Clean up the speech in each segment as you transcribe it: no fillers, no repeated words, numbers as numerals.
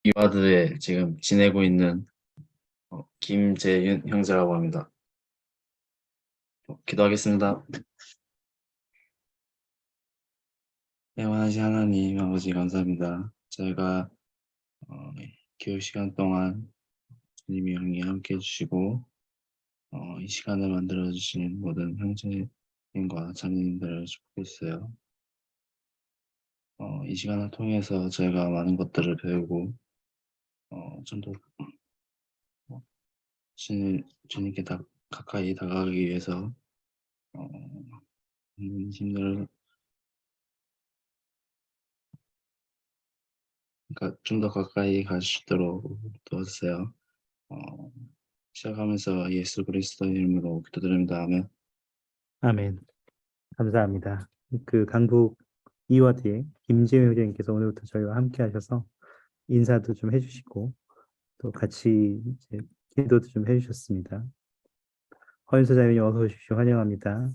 이와드에 지금 지내고 있는 김재윤 형제라고 합니다. 기도하겠습니다. 영원하신 하나님 아버지 감사합니다. 저희가 어, 교육 시간 동안 주님이 형이 함께 해주시고 이 시간을 만들어주신 모든 형제님과 자매님들을 축복했어요. 이 시간을 통해서 저희가 많은 것들을 배우고 좀 더 주님께 가까이 다가가기 위해서 어, 힘들을 그러니까 좀 더 가까이 갈 수 있도록 도와주세요. 어, 시작하면서 예수 그리스도의 이름으로 기도드립니다. 아멘. 아멘. 감사합니다. 그 강북 이화대의 김재현 회장님께서 오늘부터 저희와 함께 하셔서 인사도 좀 해주시고 또 같이 이제 기도도 좀 해주셨습니다. 허윤서 자매님 어서 오십시오. 환영합니다.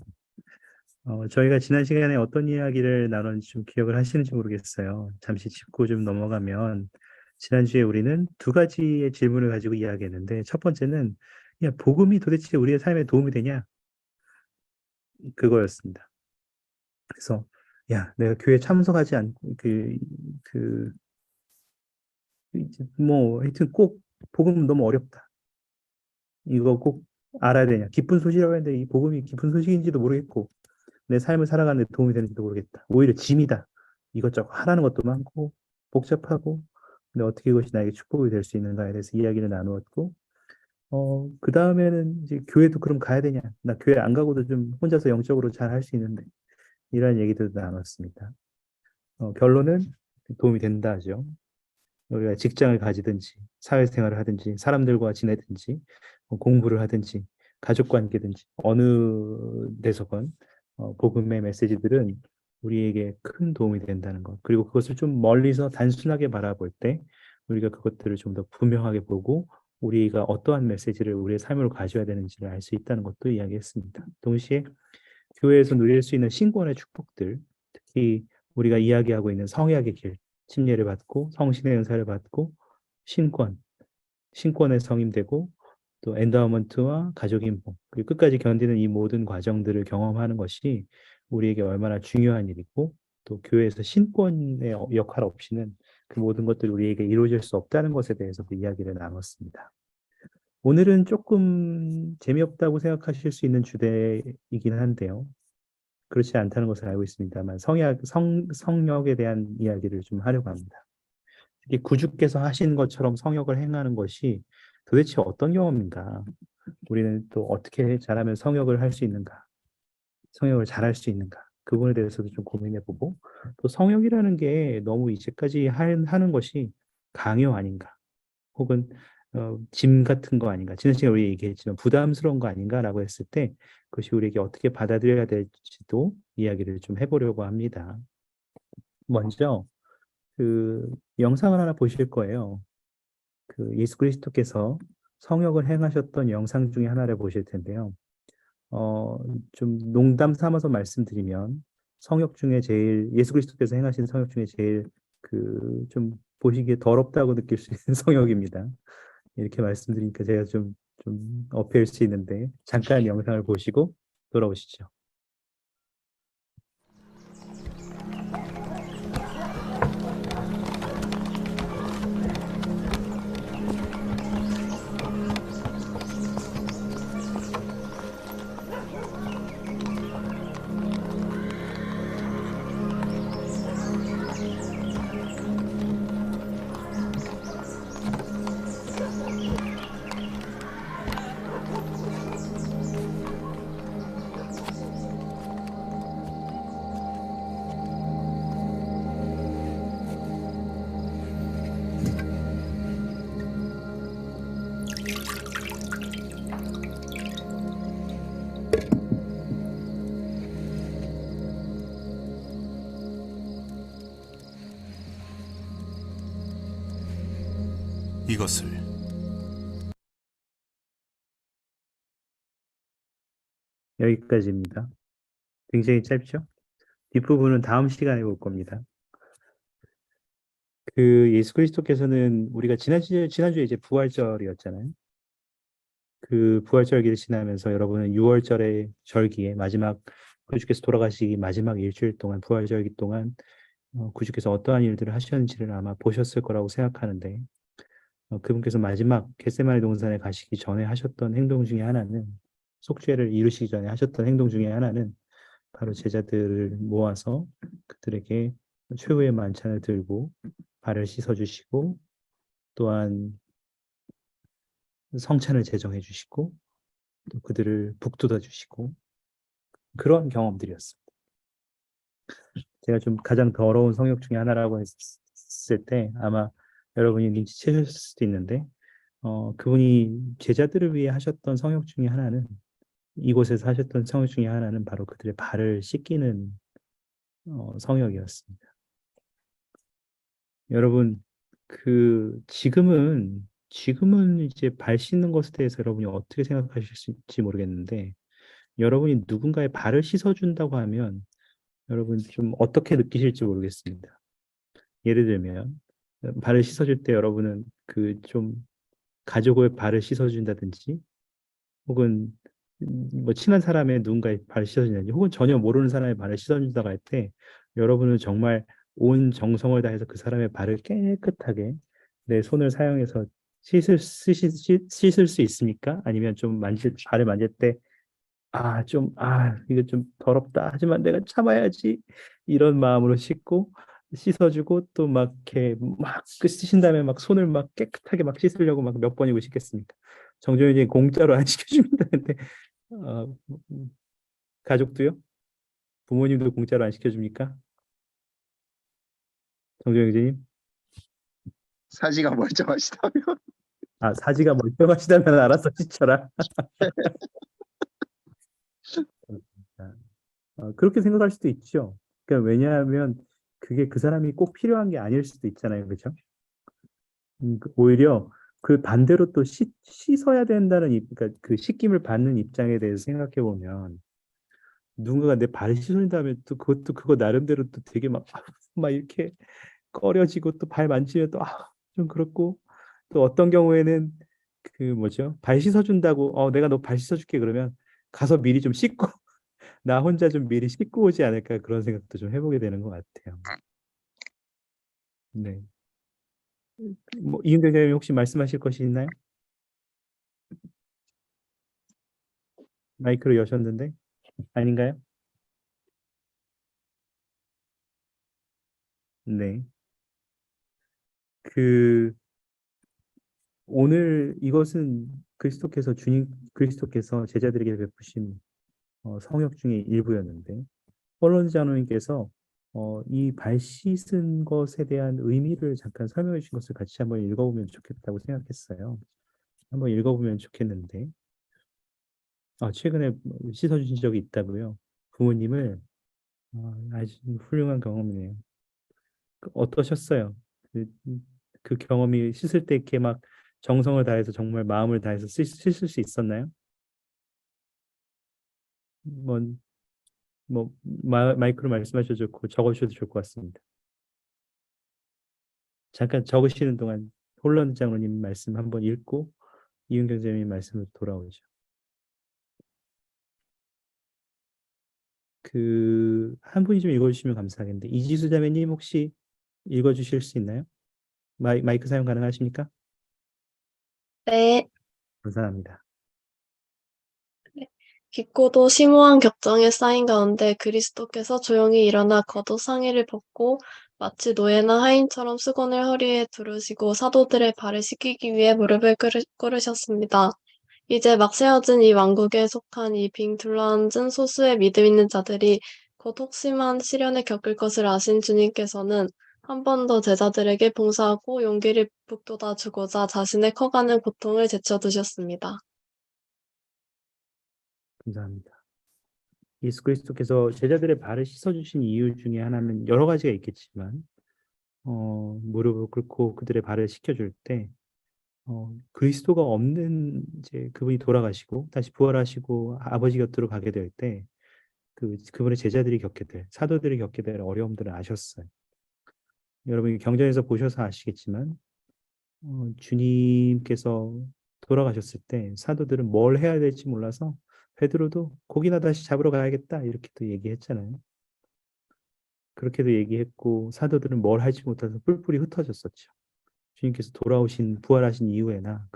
저희가 지난 시간에 어떤 이야기를 나눴는지 좀 기억을 하시는지 모르겠어요. 잠시 짚고 좀 넘어가면 지난주에 우리는 두 가지의 질문을 가지고 이야기했는데 첫 번째는 야, 복음이 도대체 우리의 삶에 도움이 되냐? 그거였습니다. 그래서 야, 내가 교회 참석하지 않고 그 뭐 하여튼 꼭 복음 너무 어렵다. 이거 꼭 알아야 되냐? 기쁜 소식이라고 했는데 이 복음이 기쁜 소식인지도 모르겠고 내 삶을 살아가는 데 도움이 되는지도 모르겠다. 오히려 짐이다. 이것저것 하라는 것도 많고 복잡하고 근데 어떻게 이것이 나에게 축복이 될 수 있는가에 대해서 이야기를 나누었고 그 다음에는 이제 교회도 그럼 가야 되냐? 나 교회 안 가고도 좀 혼자서 영적으로 잘 할 수 있는데 이런 얘기들도 나눴습니다. 결론은 도움이 된다 하죠. 우리가 직장을 가지든지 사회생활을 하든지 사람들과 지내든지 공부를 하든지 가족 관계든지 어느 데서건 복음의 메시지들은 우리에게 큰 도움이 된다는 것. 그리고 그것을 좀 멀리서 단순하게 바라볼 때 우리가 그것들을 좀 더 분명하게 보고 우리가 어떠한 메시지를 우리의 삶으로 가져야 되는지를 알 수 있다는 것도 이야기했습니다. 동시에 교회에서 누릴 수 있는 신권의 축복들, 특히 우리가 이야기하고 있는 성약의 길, 침례를 받고 성신의 은사를 받고 신권, 신권의 성임되고 또 엔다우먼트와 가족인 복, 그리고 끝까지 견디는 이 모든 과정들을 경험하는 것이 우리에게 얼마나 중요한 일이고 또 교회에서 신권의 역할 없이는 그 모든 것들이 우리에게 이루어질 수 없다는 것에 대해서도 이야기를 나눴습니다. 오늘은 조금 재미없다고 생각하실 수 있는 주제이긴 한데요. 그렇지 않다는 것을 알고 있습니다만 성역에 대한 이야기를 좀 하려고 합니다. 특히 구주께서 하신 것처럼 성역을 행하는 것이 도대체 어떤 경험인가? 우리는 또 어떻게 잘하면 성역을 할 수 있는가? 성역을 잘할 수 있는가? 그 부분에 대해서도 좀 고민해보고 또 성역이라는 게 너무 이제까지 하는 것이 강요 아닌가? 혹은 짐 같은 거 아닌가? 지난 시간에 우리 얘기했지만 부담스러운 거 아닌가라고 했을 때 그것이 우리에게 어떻게 받아들여야 될지도 이야기를 좀 해보려고 합니다. 먼저 그 영상을 하나 보실 거예요. 그 예수 그리스도께서 성역을 행하셨던 영상 중에 하나를 보실 텐데요. 어, 좀 농담 삼아서 말씀드리면 성역 중에 제일 예수 그리스도께서 행하신 성역 중에 제일 그 좀 보시기에 더럽다고 느낄 수 있는 성역입니다. 이렇게 말씀드리니까 제가 좀 어폐일 수 있는데 잠깐 영상을 보시고 돌아오시죠. 이것을 여기까지입니다. 굉장히 짧죠? 뒷부분은 다음 시간에 볼 겁니다. 그 예수 그리스도께서는 우리가 지난주에 이제 부활절이었잖아요. 그 부활절기를 지나면서 여러분은 6월절의 절기에 마지막 구주께서 돌아가시기 마지막 일주일 동안 부활절기 동안 구주께서 어떠한 일들을 하셨는지를 아마 보셨을 거라고 생각하는데 그분께서 마지막 겟세마네 동산에 가시기 전에 하셨던 행동 중에 하나는 속죄를 이루시기 전에 하셨던 행동 중에 하나는 바로 제자들을 모아서 그들에게 최후의 만찬을 들고 발을 씻어주시고 또한 성찬을 제정해 주시고 또 그들을 북돋아 주시고 그런 경험들이었습니다. 제가 좀 가장 더러운 성역 중에 하나라고 했을 때 아마 여러분이 눈치채셨을 수도 있는데 그분이 제자들을 위해 하셨던 성역 중에 하나는 이곳에서 하셨던 성역 중에 하나는 바로 그들의 발을 씻기는 성역이었습니다. 여러분 그 지금은 이제 발 씻는 것에 대해서 여러분이 어떻게 생각하실지 모르겠는데 여러분이 누군가의 발을 씻어준다고 하면 여러분 좀 어떻게 느끼실지 모르겠습니다. 예를 들면 발을 씻어줄 때 여러분은 그 좀 가족의 발을 씻어준다든지 혹은 뭐 친한 사람의 누군가의 발을 씻어준다든지 혹은 전혀 모르는 사람의 발을 씻어준다고 할 때 여러분은 정말 온 정성을 다해서 그 사람의 발을 깨끗하게 내 손을 사용해서 씻을 수 있습니까? 아니면 좀 발을 만질 때 이거 좀 더럽다. 하지만 내가 참아야지. 이런 마음으로 씻어주고 또 막 이렇게 막그 씻은 다음에 막 손을 막 깨끗하게 막 씻으려고 막 몇 번이고 씻겠습니까? 정종이 이제 공짜로 안 시켜줍니다. 근데 어, 가족도요? 부모님도 공짜로 안 시켜줍니까? 정종영 교수님? 사지가 멀쩡하시다면. 사지가 멀쩡하시다면 알아서 씻쳐라. 그렇게 생각할 수도 있죠. 그러니까 왜냐하면 그게 그 사람이 꼭 필요한 게 아닐 수도 있잖아요. 그렇죠? 오히려 그 반대로 또 씻어야 된다는 그러니까 그 씻김을 받는 입장에 대해서 생각해 보면 누군가가 내 발을 씻어준다면 또 그것도 그거 나름대로 또 되게 막 이렇게 꺼려지고 또 발 만지면 또 좀 그렇고 또 어떤 경우에는 그 뭐죠? 발 씻어준다고 내가 너 발 씻어줄게 그러면 가서 미리 좀 씻고 나 혼자 좀 미리 씻고 오지 않을까 그런 생각도 좀 해보게 되는 것 같아요. 네. 뭐 이은경 대표님 혹시 말씀하실 것이 있나요? 마이크를 여셨는데 아닌가요? 네. 그 오늘 이것은 그리스도께서 제자들에게 베푸신 성역 중에 일부였는데 폴런즈 장로님께서 이 발 씻은 것에 대한 의미를 잠깐 설명해 주신 것을 같이 한번 읽어보면 좋겠다고 생각했어요. 한번 읽어보면 좋겠는데 최근에 씻어주신 적이 있다고요. 부모님을 아주 훌륭한 경험이네요. 어떠셨어요? 그 경험이 씻을 때 이렇게 막 정성을 다해서 정말 마음을 다해서 씻을 수 있었나요? 뭐, 마이크로 말씀하셔도 좋고 적으셔도 좋을 것 같습니다. 잠깐 적으시는 동안 홀런드 장로님 말씀 한번 읽고 이은경 선생님 말씀으로 돌아오죠. 한 분이 좀 읽어주시면 감사하겠는데 이지수 자매님 혹시 읽어주실 수 있나요? 마이크 사용 가능하십니까? 네, 감사합니다. 깊고도 심오한 격정에 쌓인 가운데 그리스도께서 조용히 일어나 겉옷 상의를 벗고 마치 노예나 하인처럼 수건을 허리에 두르시고 사도들의 발을 씻기기 위해 무릎을 꿇으셨습니다. 이제 막 세워진 이 왕국에 속한 이 빙 둘러앉은 소수의 믿음 있는 자들이 곧 혹심한 시련을 겪을 것을 아신 주님께서는 한 번 더 제자들에게 봉사하고 용기를 북돋아 주고자 자신의 커가는 고통을 제쳐두셨습니다. 감사합니다. 예수 그리스도께서 제자들의 발을 씻어주신 이유 중에 하나는 여러 가지가 있겠지만 무릎을 꿇고 그들의 발을 씻겨줄 때 그리스도가 없는 이제 그분이 돌아가시고 다시 부활하시고 아버지 곁으로 가게 될 때 그분의 제자들이 겪게 될 사도들이 겪게 될 어려움들을 아셨어요. 여러분이 경전에서 보셔서 아시겠지만 주님께서 돌아가셨을 때 사도들은 뭘 해야 될지 몰라서 베드로도 고기나 다시 잡으러 가야겠다 이렇게 또 얘기했잖아요. 그렇게도 얘기했고 사도들은 뭘 할지 못해서 뿔뿔이 흩어졌었죠. 주님께서 돌아오신 부활하신 이후에나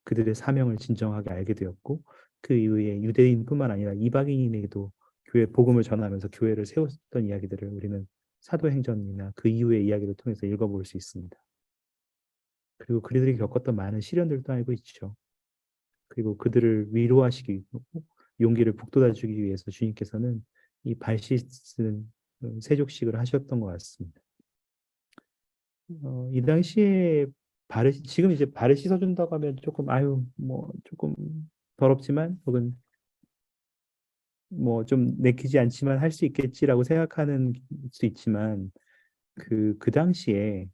그들의 사명을 진정하게 알게 되었고 그 이후에 유대인뿐만 아니라 이방인에게도 교회 복음을 전하면서 교회를 세웠던 이야기들을 우리는 사도행전이나 그 이후의 이야기를 통해서 읽어볼 수 있습니다. 그리고 그들이 겪었던 많은 시련들도 알고 있죠. 그리고 그들을 위로하시기 용기를 북돋아주기 위해서 주님께서는 이 발 씻는 세족식을 하셨던 것 같습니다. 이 당시에 지금 이제 발을 씻어준다고 하면 조금 아유 뭐 조금 더럽지만 혹은 뭐 좀 내키지 않지만 할 수 있겠지라고 생각하는 수 있지만 그 당시에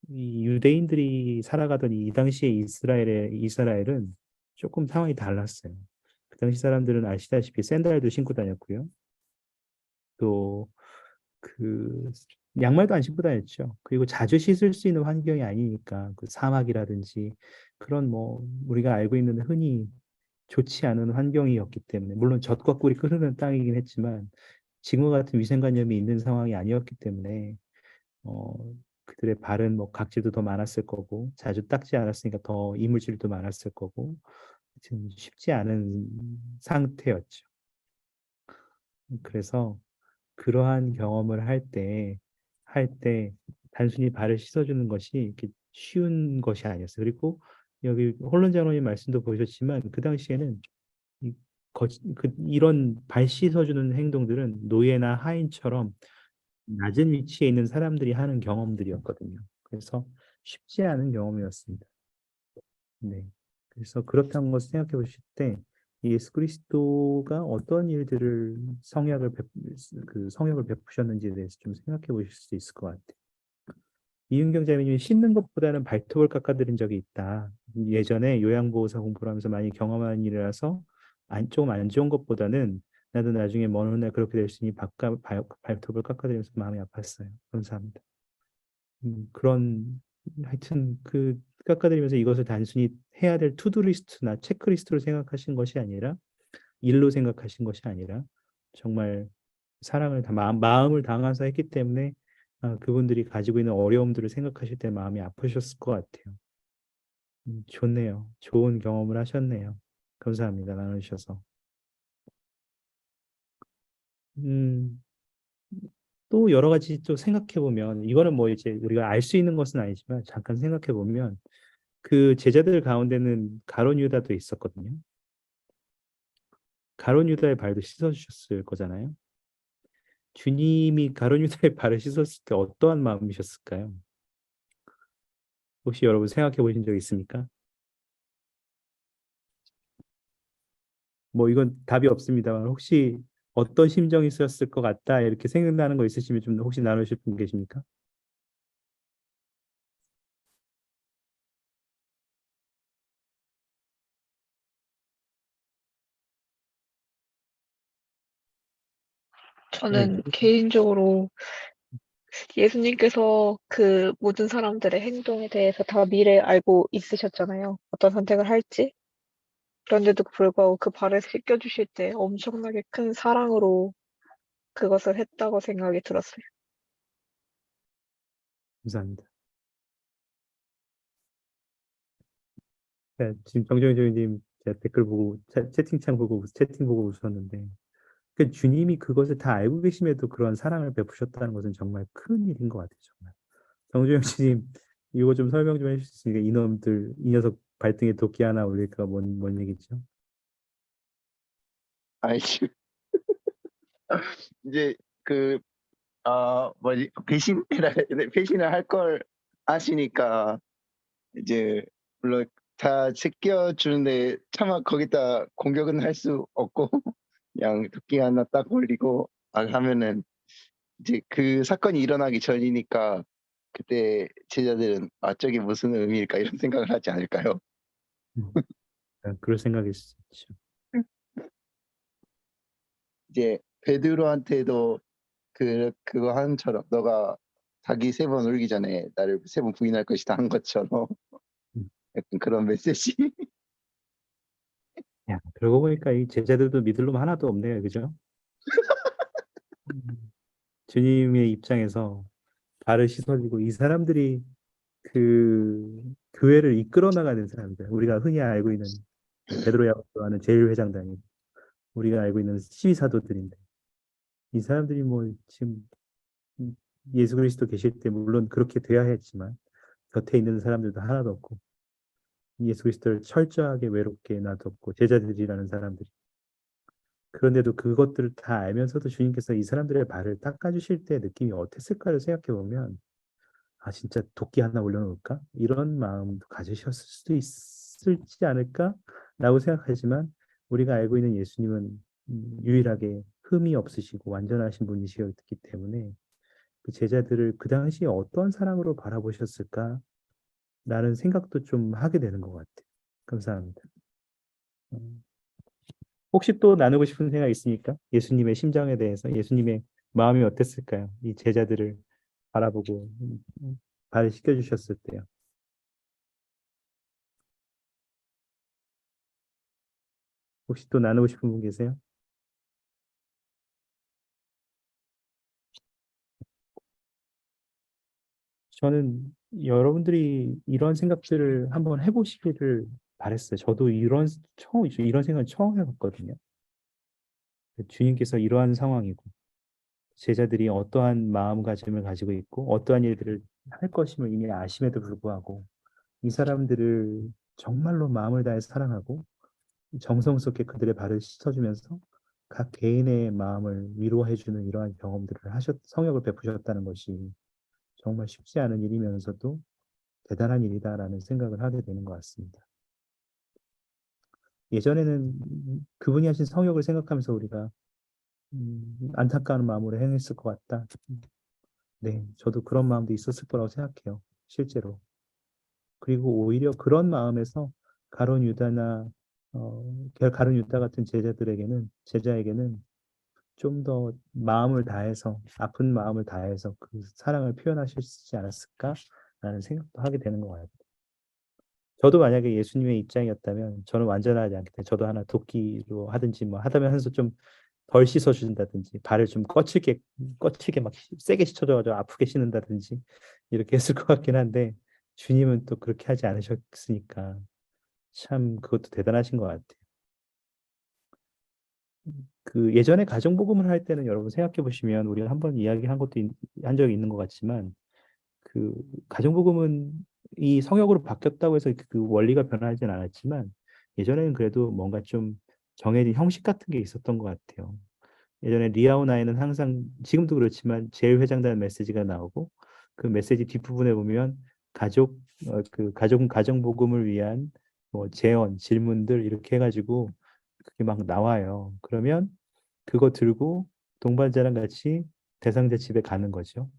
이 유대인들이 살아가던 이 당시의 이스라엘은 조금 상황이 달랐어요. 그 당시 사람들은 아시다시피 샌들도 신고 다녔고요. 또 그 양말도 안 신고 다녔죠. 그리고 자주 씻을 수 있는 환경이 아니니까 그 사막이라든지 그런 뭐 우리가 알고 있는 흔히 좋지 않은 환경이었기 때문에 물론 젖과 꿀이 흐르는 땅이긴 했지만 지금과 같은 위생관념이 있는 상황이 아니었기 때문에 어, 그들의 발은 뭐 각질도 더 많았을 거고 자주 닦지 않았으니까 더 이물질도 많았을 거고 지금 쉽지 않은 상태였죠. 그래서 그러한 경험을 할 때 단순히 발을 씻어주는 것이 이렇게 쉬운 것이 아니었어요. 그리고 여기 홀론 장로님 말씀도 보셨지만 그 당시에는 이 이런 발 씻어주는 행동들은 노예나 하인처럼 낮은 위치에 있는 사람들이 하는 경험들이었거든요. 그래서 쉽지 않은 경험이었습니다. 네. 그래서 그렇다는 것을 생각해 보실 때 예수 그리스도가 어떤 일들을 성역을 베푸셨는지에 대해서 좀 생각해 보실 수 있을 것 같아요. 이윤경 자매님이 씻는 것보다는 발톱을 깎아드린 적이 있다. 예전에 요양보호사 공부를 하면서 많이 경험한 일이라서 조금 안 좋은 것보다는 나도 나중에 먼 훗날 그렇게 될 수 있으니 발톱을 깎아드리면서 마음이 아팠어요. 감사합니다. 하여튼 깎아드리면서 이것을 단순히 해야 될 투두 리스트나 체크리스트로 생각하신 것이 아니라 일로 생각하신 것이 아니라 정말 마음을 담아서 했기 때문에 그분들이 가지고 있는 어려움들을 생각하실 때 마음이 아프셨을 것 같아요. 좋네요. 좋은 경험을 하셨네요. 감사합니다. 나누셔서. 음, 또 여러 가지 또 생각해 보면 이거는 뭐 이제 우리가 알 수 있는 것은 아니지만 잠깐 생각해 보면 그 제자들 가운데는 가룟 유다도 있었거든요. 가룟 유다의 발도 씻어주셨을 거잖아요. 주님이 가룟 유다의 발을 씻었을 때 어떠한 마음이셨을까요? 혹시 여러분 생각해 보신 적 있습니까? 뭐 이건 답이 없습니다만 혹시 어떤 심정이 있었을 것 같다 이렇게 생각나는 거 있으시면 좀 혹시 나누실 분 계십니까? 네, 저는 개인적으로 예수님께서 그 모든 사람들의 행동에 대해서 다 미래 알고 있으셨잖아요. 어떤 선택을 할지. 그런데도 불구하고 그 발을 씻겨주실 때 엄청나게 큰 사랑으로 그것을 했다고 생각이 들었어요. 감사합니다. 네, 지금 정정희 조님 제가 댓글 보고 채팅 보고 웃었는데 그 주님이 그것을 다 알고 계심에도 그런 사랑을 베푸셨다는 것은 정말 큰 일인 것 같아요. 정말. 정주영 씨님 이거 좀 설명 좀 해주실 수 있으니까 이 녀석 발등에 도끼 하나 올릴까 뭔 얘기죠? 아이씨. 이제 뭐지, 배신을 할 걸 아시니까, 이제, 물론 다 제껴주는데, 차마 거기다 공격은 할 수 없고, 그냥 도끼 하나 딱 올리고, 하면은, 이제 그 사건이 일어나기 전이니까, 그때 제자들은, 저게 무슨 의미일까, 이런 생각을 하지 않을까요? 그럴 생각일 수 있죠. 이제, 베드로한테도 그거 한처럼, 너가 자기 3번 울기 전에 나를 3번 부인할 것이다 한 것처럼 음. 약간 그런 메시지. 야, 그러고 보니까 이 제자들도 믿을 놈 하나도 없네요, 그죠? 주님의 입장에서 발을 씻어주고 이 사람들이 그 교회를 이끌어 나가는 사람들, 우리가 흔히 알고 있는 베드로 야고보 하는 제1회장단이 우리가 알고 있는 시위 사도들인데 이 사람들이 뭐 지금 예수 그리스도 계실 때 물론 그렇게 돼야 했지만 곁에 있는 사람들도 하나도 없고 예수 그리스도를 철저하게 외롭게 놔뒀고 제자들이라는 사람들이 그런데도 그것들을 다 알면서도 주님께서 이 사람들의 발을 닦아주실 때 느낌이 어땠을까를 생각해 보면 아 진짜 도끼 하나 올려놓을까? 이런 마음도 가지셨을 수도 있을지 않을까라고 생각하지만 우리가 알고 있는 예수님은 유일하게 흠이 없으시고 완전하신 분이시기 때문에 그 제자들을 그 당시에 어떤 사랑으로 바라보셨을까라는 생각도 좀 하게 되는 것 같아요. 감사합니다. 혹시 또 나누고 싶은 생각 있습니까? 예수님의 심정에 대해서 예수님의 마음이 어땠을까요? 이 제자들을 바라보고 발을 씻겨주셨을 때요. 혹시 또 나누고 싶은 분 계세요? 저는 여러분들이 이런 생각들을 한번 해보시기를 바랬어요. 저도 이런 생각을 처음 해봤거든요. 주님께서 이러한 상황이고, 제자들이 어떠한 마음가짐을 가지고 있고, 어떠한 일들을 할 것임을 이미 아심에도 불구하고, 이 사람들을 정말로 마음을 다해 사랑하고, 정성스럽게 그들의 발을 씻어주면서 각 개인의 마음을 위로해주는 이러한 경험들을 성역을 베푸셨다는 것이 정말 쉽지 않은 일이면서도 대단한 일이다라는 생각을 하게 되는 것 같습니다. 예전에는 그분이 하신 성역을 생각하면서 우리가 안타까운 마음으로 행했을 것 같다. 네, 저도 그런 마음도 있었을 거라고 생각해요. 실제로. 그리고 오히려 그런 마음에서 가룟 유다나 가룟 유다 같은 제자에게는 좀 더 마음을 다해서 아픈 마음을 다해서 그 사랑을 표현하시지 않았을까라는 생각도 하게 되는 것 같아요. 저도 만약에 예수님의 입장이었다면 저는 완전하지 않기 때문에 저도 하나 도끼로 하든지 뭐 하다면서 좀 덜 씻어준다든지 발을 좀 거칠게 막 세게 씻어줘가지고 아프게 씻는다든지 이렇게 했을 것 같긴 한데 주님은 또 그렇게 하지 않으셨으니까 참 그것도 대단하신 것 같아요. 그 예전에 가정복음을 할 때는 여러분 생각해 보시면 우리가 한번 이야기한 것도 한 적이 있는 것 같지만 그 가정복음은 이 성역으로 바뀌었다고 해서 그 원리가 변하진 않았지만 예전에는 그래도 뭔가 좀 정해진 형식 같은 게 있었던 것 같아요. 예전에 리아오나에는 항상 지금도 그렇지만 제1회장단 메시지가 나오고 그 메시지 뒷부분에 보면 가정복음을 위한 뭐 제언, 질문들 이렇게 해가지고 그게 막 나와요. 그러면 그거 들고 동반자랑 같이 대상자 집에 가는 거죠.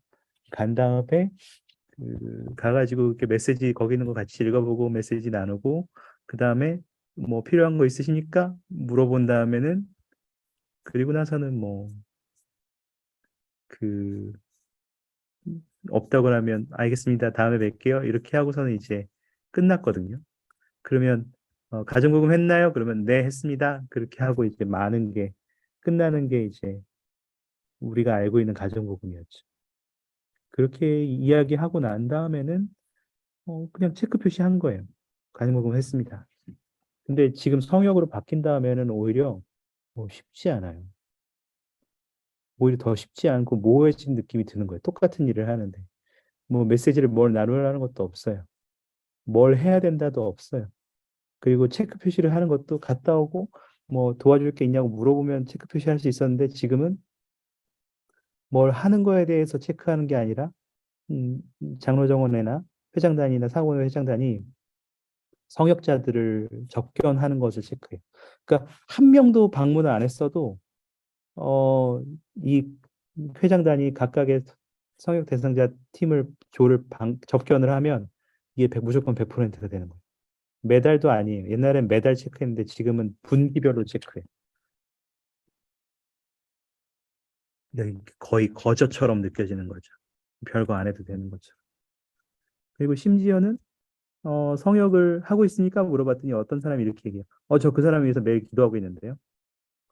간 다음에 가가지고 이렇게 메시지 거기 있는 거 같이 읽어보고 메시지 나누고 그 다음에 뭐 필요한 거 있으십니까? 물어본 다음에는 그리고 나서는 뭐 그 없다고 하면 알겠습니다. 다음에 뵐게요. 이렇게 하고서는 이제 끝났거든요. 그러면 가정복음 했나요? 그러면 네 했습니다. 그렇게 하고 이제 많은 게 끝나는 게 이제 우리가 알고 있는 가정복음이었죠. 그렇게 이야기하고 난 다음에는 그냥 체크 표시한 거예요. 가정복음 했습니다. 근데 지금 성역으로 바뀐 다음에는 오히려 쉽지 않아요. 오히려 더 쉽지 않고 모호해진 느낌이 드는 거예요. 똑같은 일을 하는데. 뭐 메시지를 뭘 나누라는 것도 없어요. 뭘 해야 된다도 없어요. 그리고 체크 표시를 하는 것도 갔다 오고 뭐 도와줄 게 있냐고 물어보면 체크 표시할 수 있었는데 지금은 뭘 하는 거에 대해서 체크하는 게 아니라 장로정원회나 회장단이나 사고회 회장단이 성역자들을 접견하는 것을 체크해요. 그러니까 한 명도 방문을 안 했어도 이 회장단이 각각의 성역 대상자 조를 접견을 하면 이게 무조건 100%가 되는 거예요. 매달도 아니에요. 옛날엔 매달 체크했는데 지금은 분기별로 체크해요. 거의 거저처럼 느껴지는 거죠. 별거 안 해도 되는 것처럼. 그리고 심지어는 성역을 하고 있으니까 물어봤더니 어떤 사람이 이렇게 얘기해요. 저 그 사람 위해서 매일 기도하고 있는데요.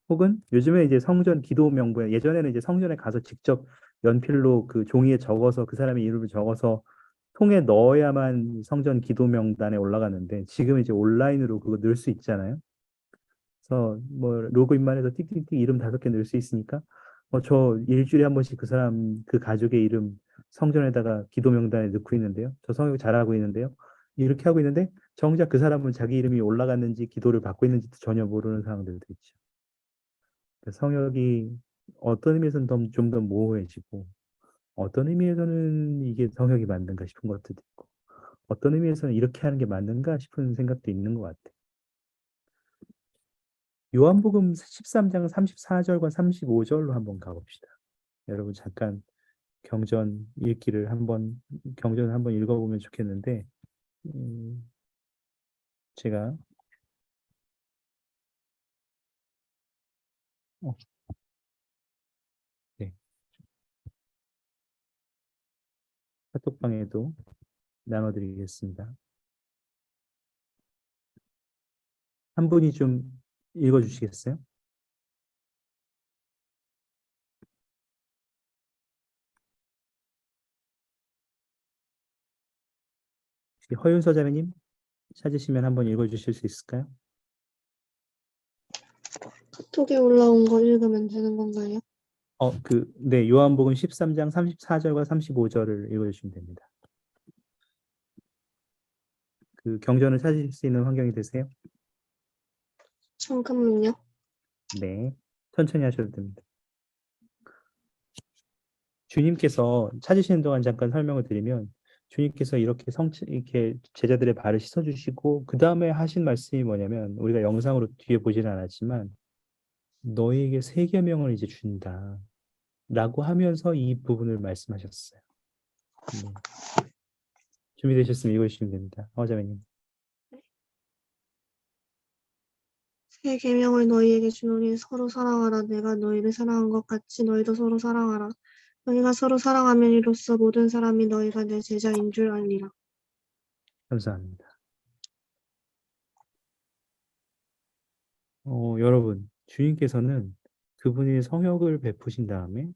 혹은 요즘에 이제 성전 기도 명부에 예전에는 이제 성전에 가서 직접 연필로 그 종이에 적어서 그 사람의 이름을 적어서 통에 넣어야만 성전 기도 명단에 올라갔는데 지금 이제 온라인으로 그거 넣을 수 있잖아요. 그래서 뭐 로그인만 해서 띡띡띡 이름 5개 넣을 수 있으니까 저 일주일에 한 번씩 그 사람 그 가족의 이름 성전에다가 기도 명단에 넣고 있는데요. 저 성역 잘하고 있는데요. 이렇게 하고 있는데 정작 그 사람은 자기 이름이 올라갔는지 기도를 받고 있는지도 전혀 모르는 상황들도 있죠. 성역이 어떤 의미에서는 좀 더 모호해지고 어떤 의미에서는 이게 성역이 맞는가 싶은 것도 있고 어떤 의미에서는 이렇게 하는 게 맞는가 싶은 생각도 있는 것 같아요. 요한복음 13장 34절과 35절로 한번 가봅시다. 여러분 잠깐 경전을 한번 읽어보면 좋겠는데 제가 어, 네, 카톡방에도 나눠드리겠습니다. 한 분이 좀 읽어주시겠어요? 허윤서 자매님 찾으시면 한번 읽어주실 수 있을까요? 톡에 올라온 거 읽으면 되는 건가요? 네, 요한복음 13장 34절과 35절을 읽어주시면 됩니다. 그 경전을 찾으실 수 있는 환경이 되세요? 잠깐만요. 네, 천천히 하셔도 됩니다. 주님께서 찾으시는 동안 잠깐 설명을 드리면 주님께서 이렇게 제자들의 발을 씻어주시고 그 다음에 하신 말씀이 뭐냐면 우리가 영상으로 뒤에 보지는 않았지만 너희에게 새 계명을 이제 준다 라고 하면서 이 부분을 말씀하셨어요. 네. 준비되셨으면 읽어주시면 됩니다. 자매님. 새 계명을 너희에게 주노니 서로 사랑하라. 내가 너희를 사랑한 것 같이 너희도 서로 사랑하라. 너희가 서로 사랑하면 이로써 모든 사람이 너희가 내 제자인 줄 알리라. 감사합니다. 여러분, 주님께서는 그분이 성역을 베푸신 다음에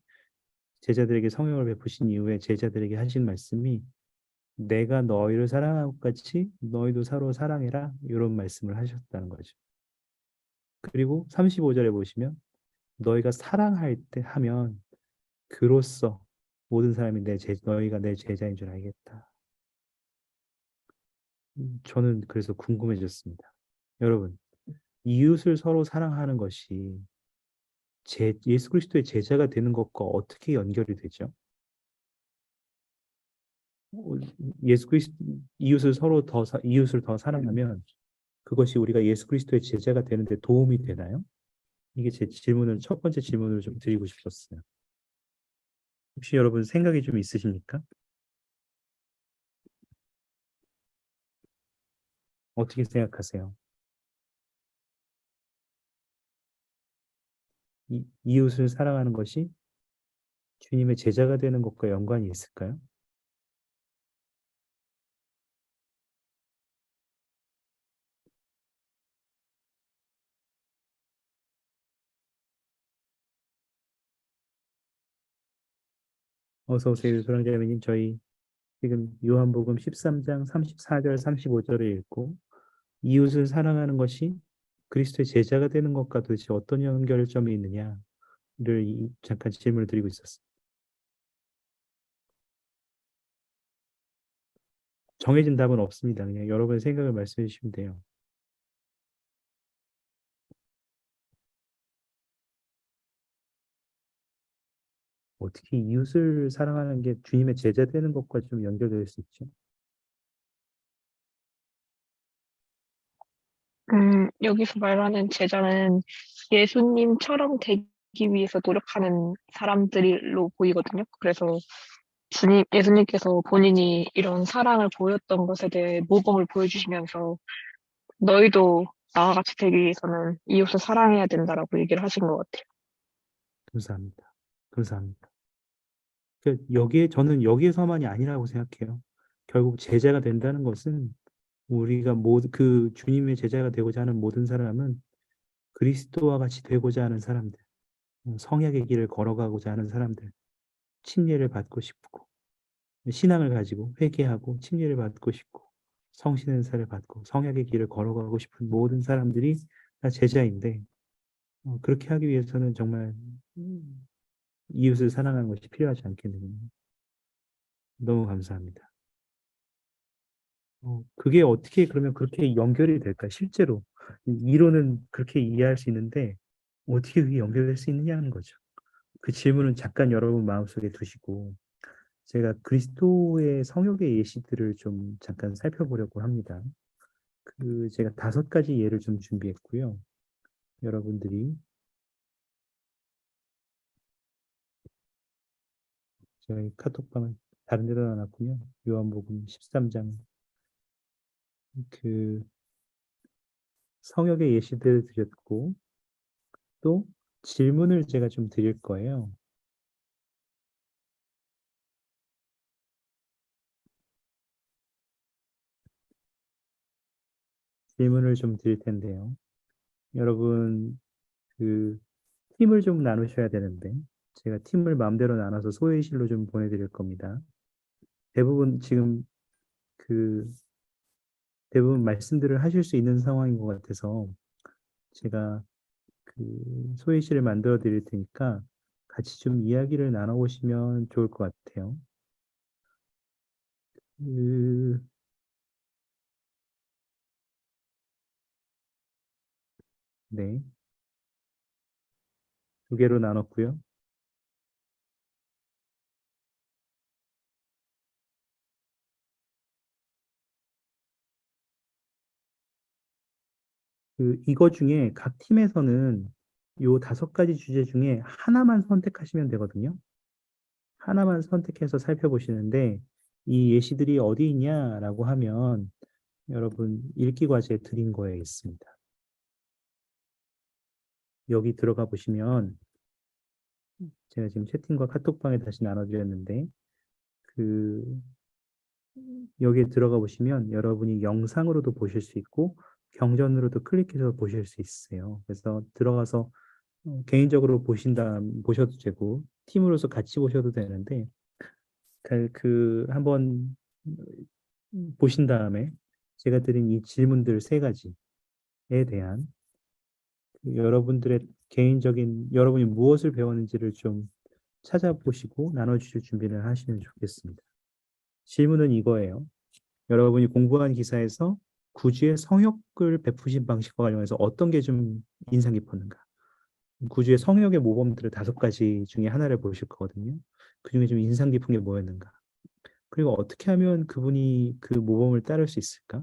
제자들에게 성역을 베푸신 이후에 제자들에게 하신 말씀이 내가 너희를 사랑한 것 같이 너희도 서로 사랑해라 이런 말씀을 하셨다는 거죠. 그리고 35절에 보시면 너희가 사랑할 때 하면 그로써 모든 사람이 너희가 내 제자인 줄 알겠다. 저는 그래서 궁금해졌습니다. 여러분, 이웃을 서로 사랑하는 것이 예수 그리스도의 제자가 되는 것과 어떻게 연결이 되죠? 어, 예수 그리스도 이웃을 더 사랑하면 그것이 우리가 예수 그리스도의 제자가 되는데 도움이 되나요? 이게 첫 번째 질문을 좀 드리고 싶었어요. 혹시 여러분 생각이 좀 있으십니까? 어떻게 생각하세요? 이웃을 사랑하는 것이 주님의 제자가 되는 것과 연관이 있을까요? 어서 오세요, 소랑자매님. 저희 지금 요한복음 13장 34절, 35절을 읽고 이웃을 사랑하는 것이 그리스도의 제자가 되는 것과 도대체 어떤 연결점이 있느냐를 잠깐 질문을 드리고 있었습니다. 정해진 답은 없습니다. 그냥 여러분의 생각을 말씀해 주시면 돼요. 어떻게 이웃을 사랑하는 게 주님의 제자 되는 것과 좀 연결될 수 있죠? 여기서 말하는 제자는 예수님처럼 되기 위해서 노력하는 사람들로 보이거든요. 그래서 예수님께서 본인이 이런 사랑을 보였던 것에 대해 모범을 보여주시면서 너희도 나와 같이 되기 위해서는 이웃을 사랑해야 된다라고 얘기를 하신 것 같아요. 감사합니다. 감사합니다. 저는 여기에서만이 아니라고 생각해요. 결국 제자가 된다는 것은 우리가 그 주님의 제자가 되고자 하는 모든 사람은 그리스도와 같이 되고자 하는 사람들, 성약의 길을 걸어가고자 하는 사람들, 침례를 받고 싶고, 신앙을 가지고 회개하고 침례를 받고 싶고, 성신은사를 받고 성약의 길을 걸어가고 싶은 모든 사람들이 다 제자인데, 그렇게 하기 위해서는 정말 이웃을 사랑하는 것이 필요하지 않겠느냐. 너무 감사합니다. 그게 어떻게 그러면 그렇게 연결이 될까? 실제로 이론은 그렇게 이해할 수 있는데 어떻게 그게 연결될 수 있느냐는 거죠. 그 질문은 잠깐 여러분 마음속에 두시고 제가 그리스도의 성역의 예시들을 좀 잠깐 살펴보려고 합니다. 제가 5가지 예를 좀 준비했고요. 여러분들이 저희 카톡방은 다른 데다 놔놨군요. 요한복음 13장 그 성역의 예시들을 드렸고 또 질문을 제가 좀 드릴 거예요. 질문을 좀 드릴 텐데요. 여러분 그 팀을 좀 나누셔야 되는데 제가 팀을 마음대로 나눠서 소회실로 좀 보내드릴 겁니다. 대부분 지금 그 대부분 말씀들을 하실 수 있는 상황인 것 같아서 제가 소회실을 만들어 드릴 테니까 같이 좀 이야기를 나눠보시면 좋을 것 같아요. 네. 2개로 나눴고요. 이거 중에 각 팀에서는 요 5가지 주제 중에 하나만 선택하시면 되거든요. 하나만 선택해서 살펴보시는데 이 예시들이 어디 있냐라고 하면 여러분 읽기 과제 드린 거에 있습니다. 여기 들어가 보시면 제가 지금 채팅과 카톡방에 다시 나눠드렸는데 여기에 들어가 보시면 여러분이 영상으로도 보실 수 있고 경전으로도 클릭해서 보실 수 있어요. 그래서 들어가서 개인적으로 보셔도 되고 팀으로서 같이 보셔도 되는데 한번 보신 다음에 제가 드린 이 질문들 3가지에 대한 여러분들의 개인적인 여러분이 무엇을 배웠는지를 좀 찾아보시고 나눠주실 준비를 하시면 좋겠습니다. 질문은 이거예요. 여러분이 공부한 기사에서 구주의 성역을 베푸신 방식과 관련해서 어떤 게 좀 인상 깊었는가? 구주의 성역의 모범들을 5가지 중에 하나를 보실 거거든요. 그 중에 좀 인상 깊은 게 뭐였는가? 그리고 어떻게 하면 그분이 그 모범을 따를 수 있을까?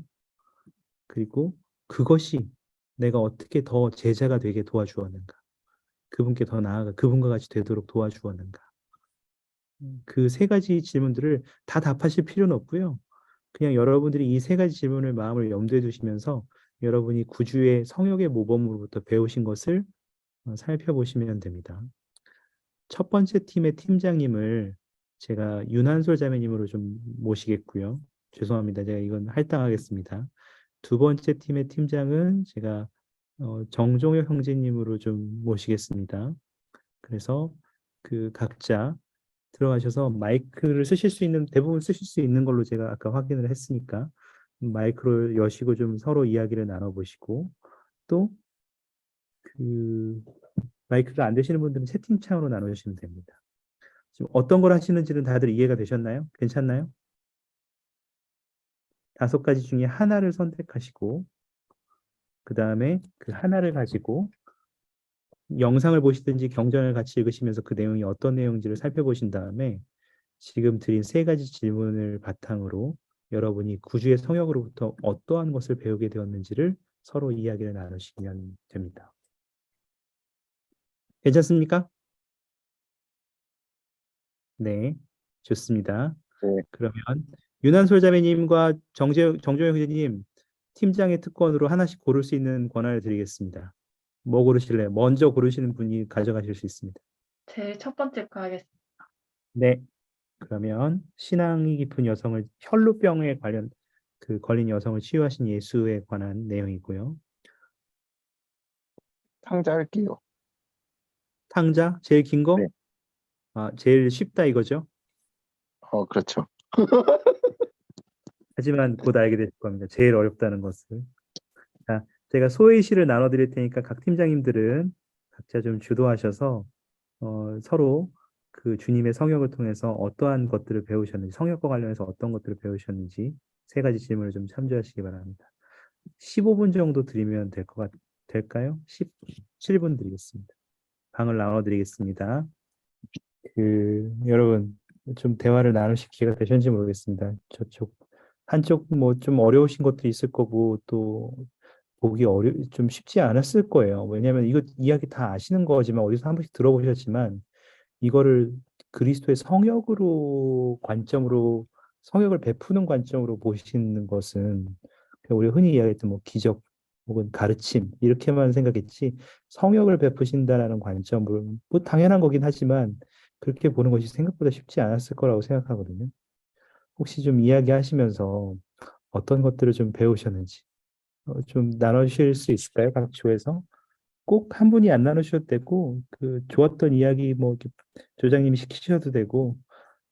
그리고 그것이 내가 어떻게 더 제자가 되게 도와주었는가? 그분께 더 나아가 그분과 같이 되도록 도와주었는가? 그 3가지 질문들을 다 답하실 필요는 없고요. 그냥 여러분들이 이 3가지 질문을 마음을 염두에 두시면서 여러분이 구주의 성역의 모범으로부터 배우신 것을 살펴보시면 됩니다. 첫 번째 팀의 팀장님을 제가 윤한솔 자매님으로 좀 모시겠고요. 죄송합니다. 제가 이건 할당하겠습니다. 2번째 팀의 팀장은 제가 정종혁 형제님으로 좀 모시겠습니다. 그래서 각자 들어가셔서 마이크를 대부분 쓰실 수 있는 걸로 제가 아까 확인을 했으니까 마이크를 여시고 좀 서로 이야기를 나눠보시고 또 마이크가 안 되시는 분들은 채팅창으로 나눠주시면 됩니다. 지금 어떤 걸 하시는지는 다들 이해가 되셨나요? 괜찮나요? 5가지 중에 하나를 선택하시고 그 다음에 그 하나를 가지고 영상을 보시든지 경전을 같이 읽으시면서 그 내용이 어떤 내용인지를 살펴보신 다음에 지금 드린 3가지 질문을 바탕으로 여러분이 구주의 성역으로부터 어떠한 것을 배우게 되었는지를 서로 이야기를 나누시면 됩니다. 괜찮습니까? 네, 좋습니다. 네. 그러면 윤한솔 자매님과 정종영 형제님 팀장의 특권으로 하나씩 고를 수 있는 권한을 드리겠습니다. 뭐 고르실래요? 먼저 고르시는 분이 가져가실 수 있습니다. 제일 첫 번째 거 하겠습니다. 네, 그러면 신앙이 깊은 여성을 혈루병에 관련 걸린 여성을 치유하신 예수에 관한 내용이고요. 탕자 할게요. 탕자 제일 긴 거? 네. 제일 쉽다 이거죠. 그렇죠. 하지만 곧 알게 되실 겁니다. 제일 어렵다는 것을. 자, 제가 소회시를 나눠드릴 테니까 각 팀장님들은 각자 좀 주도하셔서 서로 그 주님의 성역을 통해서 어떠한 것들을 배우셨는지, 성역과 관련해서 어떤 것들을 배우셨는지 세 가지 질문을 좀 참조하시기 바랍니다. 15분 정도 드리면 될까요? 17분 드리겠습니다. 방을 나눠드리겠습니다. 여러분 좀 대화를 나누실 기회가 되셨는지 모르겠습니다. 저쪽 한쪽 뭐 좀 어려우신 것도 있을 거고 또 보기 좀 쉽지 않았을 거예요. 왜냐하면 이거 이야기 다 아시는 거지만 어디서 한 번씩 들어보셨지만 이거를 그리스도의 성역을 베푸는 관점으로 보시는 것은 그냥 우리가 흔히 이야기했던 뭐 기적 혹은 가르침 이렇게만 생각했지 성역을 베푸신다라는 관점으로 뭐 당연한 거긴 하지만 그렇게 보는 것이 생각보다 쉽지 않았을 거라고 생각하거든요. 혹시 좀 이야기하시면서 어떤 것들을 좀 배우셨는지 좀 나누실 수 있을까요? 각 조에서 꼭 한 분이 안 나누셔도 되고 좋았던 이야기 뭐 이렇게 조장님이 시키셔도 되고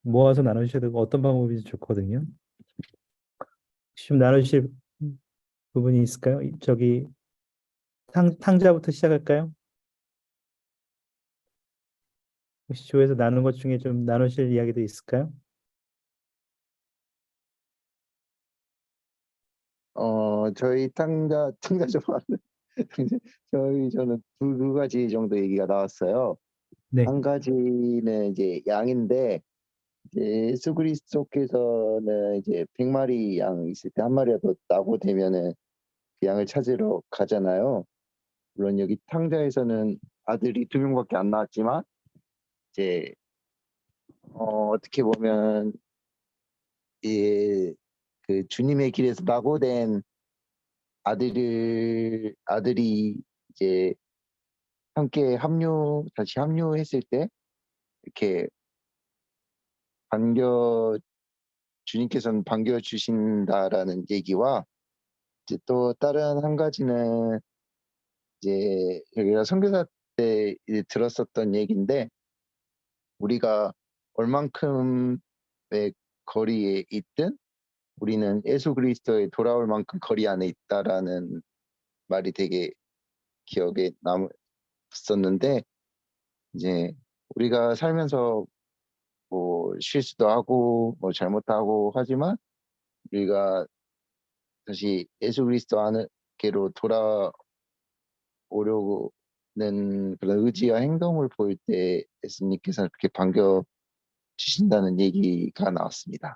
모아서 나누셔도 되고 어떤 방법이 좋거든요. 혹시 좀 나누실 부분이 있을까요? 저기 탕자부터 시작할까요? 혹시 조에서 나눈 것 중에 좀 나누실 이야기도 있을까요? 저희 탕자 좀 저는 두 가지 정도 얘기가 나왔어요. 네, 한 가지는 이제 양인데 이제 예수 그리스도께서는 이제 100마리 양 있을 때 한 마리라도 나고 되면은 그 양을 찾으러 가잖아요. 물론 여기 탕자에서는 아들이 2명밖에 안 나왔지만 이제 어떻게 보면 그 주님의 길에서 낙오된 아들이 이제 함께 다시 합류했을 때 이렇게 주님께서는 반겨주신다라는 얘기와 이제 또 다른 한 가지는 이제 여기가 선교사 때 이제 들었었던 얘기인데 우리가 얼만큼의 거리에 있든 우리는 예수 그리스도에 돌아올 만큼 거리 안에 있다라는 말이 되게 기억에 남았었는데 이제 우리가 살면서 뭐 실수도 하고 뭐 잘못하고 하지만 우리가 다시 예수 그리스도 안으로 돌아오려는 그런 의지와 행동을 보일 때 예수님께서 그렇게 반겨 주신다는 얘기가 나왔습니다.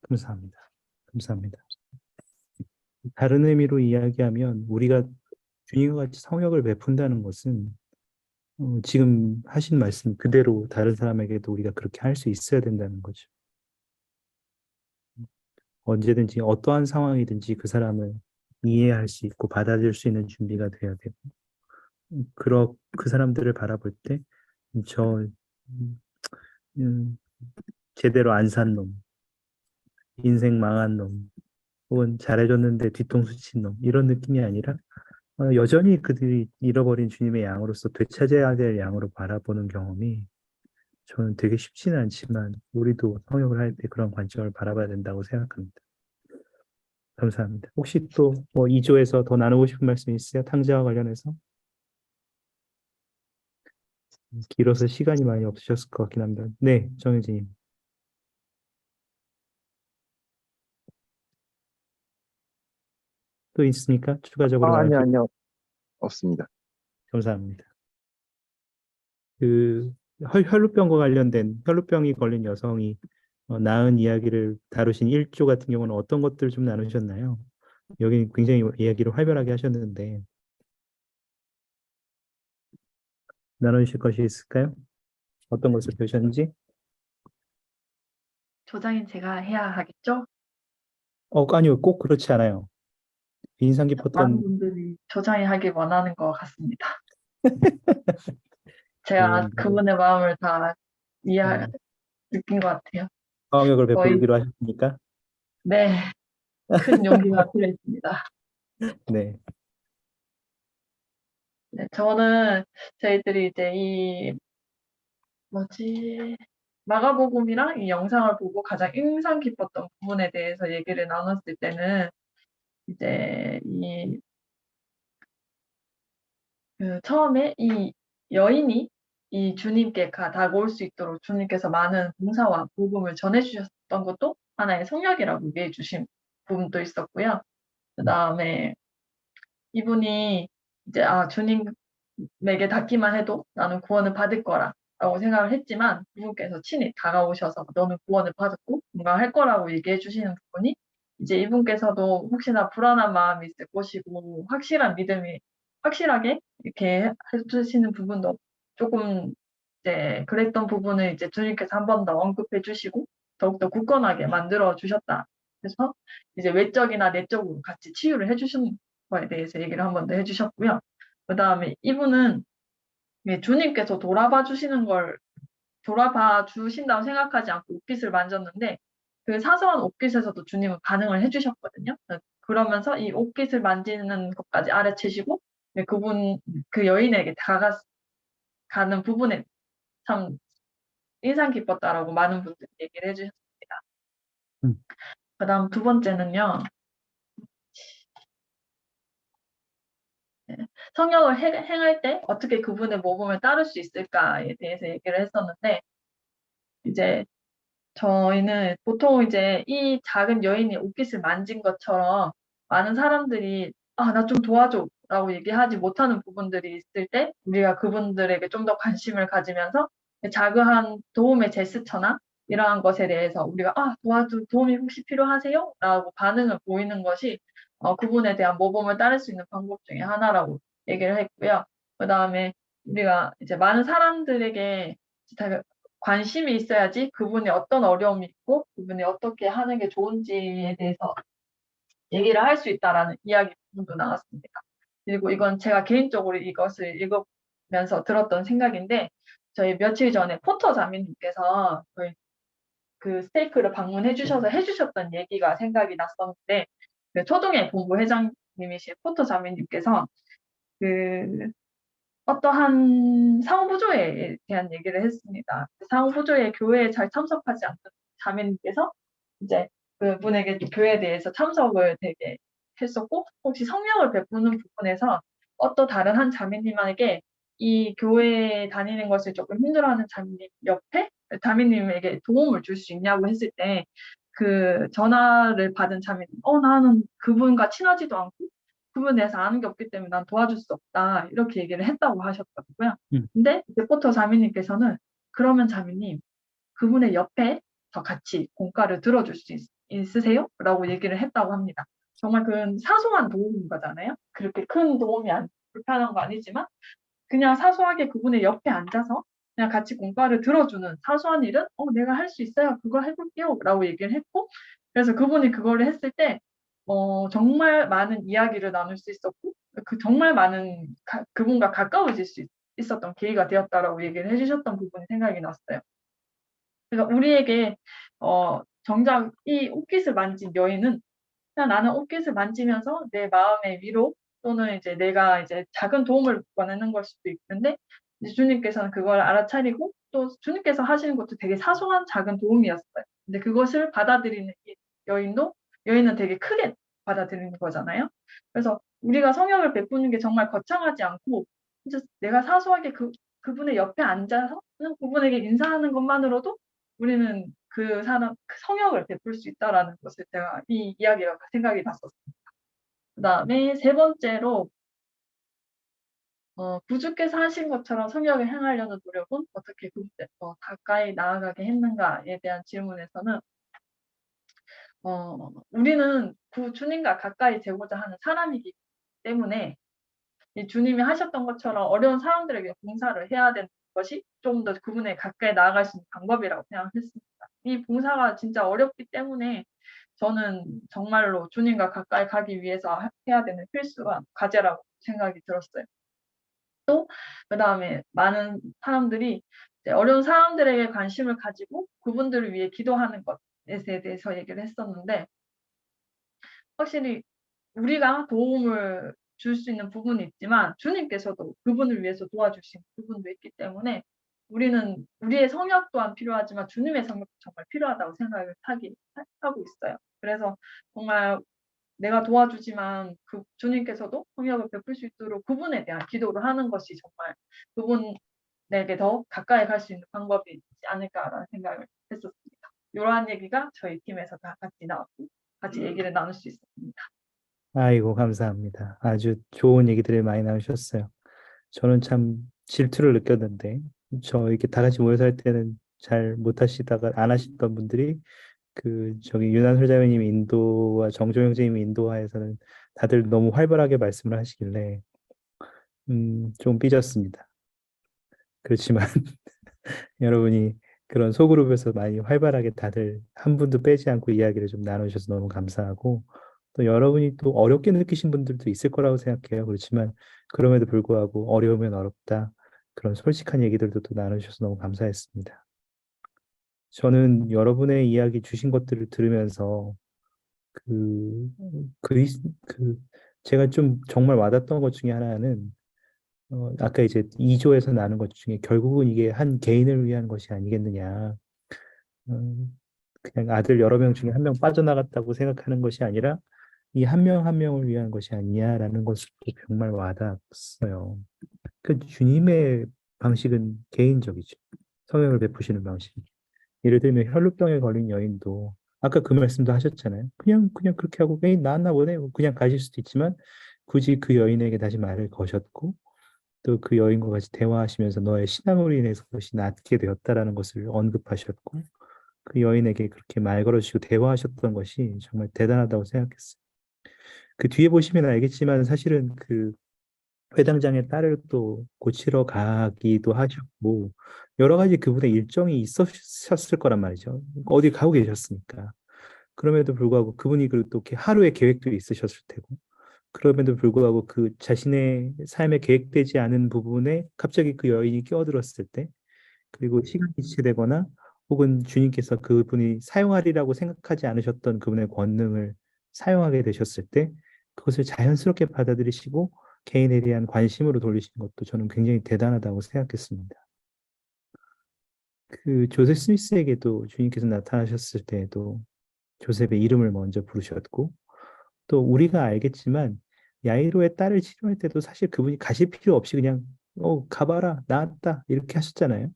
감사합니다. 감사합니다. 다른 의미로 이야기하면 우리가 주님과 같이 성역을 베푼다는 것은 지금 하신 말씀 그대로 다른 사람에게도 우리가 그렇게 할 수 있어야 된다는 거죠. 언제든지 어떠한 상황이든지 그 사람을 이해할 수 있고 받아들일 수 있는 준비가 돼야 되고 그 사람들을 바라볼 때 저 제대로 안 산 놈, 인생 망한 놈, 혹은 잘해줬는데 뒤통수 친 놈 이런 느낌이 아니라 여전히 그들이 잃어버린 주님의 양으로서 되찾아야 될 양으로 바라보는 경험이 저는 되게 쉽지는 않지만 우리도 성역을 할 때 그런 관점을 바라봐야 된다고 생각합니다. 감사합니다. 혹시 또 뭐 2조에서 더 나누고 싶은 말씀 있으세요? 탕자와 관련해서? 길어서 시간이 많이 없으셨을 것 같긴 합니다. 네, 정혜진님. 또 있습니까? 추가적으로 나누실 아니요. 없습니다. 감사합니다. 혈루병과 관련된 혈루병이 걸린 여성이 낳은 이야기를 다루신 1조 같은 경우는 어떤 것들 좀 나누셨나요? 여기 굉장히 이야기를 활발하게 하셨는데 나누실 것이 있을까요? 어떤 것을 배우셨는지? 조장인 제가 해야 하겠죠? 아니요, 꼭 그렇지 않아요. 인상 많은 깊었던 분들이 조장이 하길 원하는 것 같습니다. 제가 그분의 마음을 다 이해할 느낀 것 같아요. 성역을 거의 베풀기로 하셨습니까? 네, 큰 용기가 필요했습니다. 네. 네, 저는 저희들이 이제 이 뭐지 마가복음이랑 이 영상을 보고 가장 인상 깊었던 부분에 대해서 얘기를 나눴을 때는 이제 그 처음에 이 여인이 이 주님께 다가올 수 있도록 주님께서 많은 봉사와 복음을 전해주셨던 것도 하나의 성역이라고 얘기해 주신 부분도 있었고요. 그 다음에 이분이 이제 주님에게 닿기만 해도 나는 구원을 받을 거라고 생각을 했지만 그분께서 친히 다가오셔서 너는 구원을 받았고 건강할 거라고 얘기해 주시는 부분이 이제 이분께서도 혹시나 불안한 마음이 있을 것이고 확실한 믿음이 확실하게 이렇게 해주시는 부분도 조금 이제 그랬던 부분을 이제 주님께서 한 번 더 언급해 주시고 더욱더 굳건하게 만들어 주셨다. 그래서 이제 외적이나 내적으로 같이 치유를 해주시는 거에 대해서 얘기를 한 번 더 해주셨고요. 그 다음에 이분은 주님께서 돌아봐 주신다고 생각하지 않고 옷깃을 만졌는데 그 사소한 옷깃에서도 주님은 반응을 해주셨거든요. 그러면서 이 옷깃을 만지는 것까지 알아채시고 그 여인에게 다가가는 부분에 참 인상 깊었다라고 많은 분들이 얘기를 해주셨습니다. 음. 그 다음 두 번째는요. 성역을 행할 때 어떻게 그분의 모범을 따를 수 있을까에 대해서 얘기를 했었는데 이제 저희는 보통 이제 이 작은 여인이 옷깃을 만진 것처럼 많은 사람들이 나 좀 도와줘 라고 얘기하지 못하는 부분들이 있을 때 우리가 그분들에게 좀 더 관심을 가지면서 작은 도움의 제스처나 이러한 것에 대해서 우리가 도움이 혹시 필요하세요? 라고 반응을 보이는 것이 그분에 대한 모범을 따를 수 있는 방법 중에 하나라고 얘기를 했고요. 그 다음에 우리가 이제 많은 사람들에게 관심이 있어야지 그분이 어떤 어려움이 있고 그분이 어떻게 하는 게 좋은지에 대해서 얘기를 할 수 있다라는 이야기 부분도 나왔습니다. 그리고 이건 제가 개인적으로 이것을 읽으면서 들었던 생각인데 저희 며칠 전에 포터 자매님께서 저희 그 스테이크를 방문해 주셔서 해주셨던 얘기가 생각이 났었는데 그 초동의 본부 회장님이신 포터 자매님께서 그 어떠한 상호부조에 대한 얘기를 했습니다. 상호부조에 교회에 잘 참석하지 않는 자매님께서 이제 그분에게 교회에 대해서 참석을 되게 했었고 혹시 성령을 베푸는 부분에서 어떤 다른 한 자매님에게 이 교회에 다니는 것을 조금 힘들어하는 자매님 옆에 자매님에게 도움을 줄 수 있냐고 했을 때 그 전화를 받은 자매님 나는 그분과 친하지도 않고 그분에 대해서 아는 게 없기 때문에 난 도와줄 수 없다. 이렇게 얘기를 했다고 하셨거든요. 근데 포터 자매님께서는 그러면 자매님 그분의 옆에 더 같이 공과를 들어줄 수 있으세요? 라고 얘기를 했다고 합니다. 정말 그건 사소한 도움인 거잖아요. 그렇게 큰 도움이 불편한 거 아니지만 그냥 사소하게 그분의 옆에 앉아서 그냥 같이 공과를 들어주는 사소한 일은 내가 할 수 있어요. 그거 해볼게요. 라고 얘기를 했고 그래서 그분이 그거를 했을 때 정말 많은 이야기를 나눌 수 있었고 정말 많은 그분과 가까워질 수 있었던 계기가 되었다라고 얘기를 해주셨던 부분이 생각이 났어요. 그러니까 우리에게 정작 이 옷깃을 만진 여인은 그냥 나는 옷깃을 만지면서 내 마음의 위로 또는 이제 내가 이제 작은 도움을 원하는 걸 수도 있는데 이제 주님께서는 그걸 알아차리고 또 주님께서 하시는 것도 되게 사소한 작은 도움이었어요. 근데 그것을 받아들이는 이 여인은 되게 크게 받아들이는 거잖아요. 그래서 우리가 성령을 베푸는 게 정말 거창하지 않고 진짜 내가 사소하게 그분의 옆에 앉아서 그분에게 인사하는 것만으로도 우리는 그 성역을 베풀 수 있다라는 것을 제가 이 이야기가 생각이 났었습니다. 그 다음에 세 번째로 구주께서 하신 것처럼 성역을 행하려는 노력은 어떻게 그분께 더 가까이 나아가게 했는가에 대한 질문에서는 우리는 주님과 가까이 되고자 하는 사람이기 때문에 이 주님이 하셨던 것처럼 어려운 사람들에게 봉사를 해야 되는 것이 좀 더 그분에 가까이 나아갈 수 있는 방법이라고 생각했습니다. 이 봉사가 진짜 어렵기 때문에 저는 정말로 주님과 가까이 가기 위해서 해야 되는 필수가 과제라고 생각이 들었어요. 또 그다음에 많은 사람들이 이제 어려운 사람들에게 관심을 가지고 그분들을 위해 기도하는 것에 대해서 얘기를 했었는데, 확실히 우리가 도움을 줄 수 있는 부분이 있지만 주님께서도 그분을 위해서 도와주신 부분도 있기 때문에 우리는 우리의 성역 또한 필요하지만 주님의 성역도 정말 필요하다고 생각을 하고 있어요. 그래서 정말 내가 도와주지만 그 주님께서도 성역을 베풀 수 있도록 그분에 대한 기도를 하는 것이 정말 그분에게 더 가까이 갈 수 있는 방법이 있지 않을까라는 생각을 했었습니다. 이러한 얘기가 저희 팀에서 다 같이 나왔고 같이 얘기를 나눌 수 있었습니다. 아이고, 감사합니다. 아주 좋은 얘기들을 많이 나누셨어요. 저는 참 질투를 느꼈는데, 이렇게 다 같이 모여서 할 때는 잘 못하시다가 안 하시던 분들이, 저기 윤한 설자매님 인도와 정조영 선생님 인도하에서는 다들 너무 활발하게 말씀을 하시길래, 좀 삐졌습니다. 그렇지만, 여러분이 그런 소그룹에서 많이 활발하게 다들 한 분도 빼지 않고 이야기를 좀 나누셔서 너무 감사하고, 또 여러분이 또 어렵게 느끼신 분들도 있을 거라고 생각해요. 그렇지만 그럼에도 불구하고 어려우면 어렵다, 그런 솔직한 얘기들도 또 나누셔서 너무 감사했습니다. 저는 여러분의 이야기 주신 것들을 들으면서 그, 그, 그 제가 좀 정말 와닿던 것 중에 하나는, 아까 이제 2조에서 나눈 것 중에 결국은 이게 한 개인을 위한 것이 아니겠느냐. 그냥 아들 여러 명 중에 한 명 빠져나갔다고 생각하는 것이 아니라 이 한 명 한 명을 위한 것이 아니냐라는 것을 정말 와닿았어요. 주님의 방식은 개인적이죠. 성령을 베푸시는 방식. 예를 들면 혈루병에 걸린 여인도 아까 그 말씀도 하셨잖아요. 그냥 그렇게 하고 에이 나았나 보네 그냥 가실 수도 있지만 굳이 그 여인에게 다시 말을 거셨고 또 그 여인과 같이 대화하시면서 너의 신앙으로 인해서 그것이 낫게 되었다라는 것을 언급하셨고 그 여인에게 그렇게 말 걸어주시고 대화하셨던 것이 정말 대단하다고 생각했어요. 그 뒤에 보시면 알겠지만 사실은 그 회당장의 딸을 또 고치러 가기도 하셨고 여러 가지 그분의 일정이 있으셨을 거란 말이죠. 어디 가고 계셨으니까. 그럼에도 불구하고 그분이 그리고 또 이렇게 하루의 계획도 있으셨을 테고 그럼에도 불구하고 그 자신의 삶에 계획되지 않은 부분에 갑자기 그 여인이 끼어들었을 때 그리고 시간이 지체되거나 혹은 주님께서 그분이 사용하리라고 생각하지 않으셨던 그분의 권능을 사용하게 되셨을 때 그것을 자연스럽게 받아들이시고 개인에 대한 관심으로 돌리신 것도 저는 굉장히 대단하다고 생각했습니다. 그 조셉 스미스에게도 주님께서 나타나셨을 때에도 조셉의 이름을 먼저 부르셨고 또 우리가 알겠지만 야이로의 딸을 치료할 때도 사실 그분이 가실 필요 없이 그냥 가봐라 나았다 이렇게 하셨잖아요.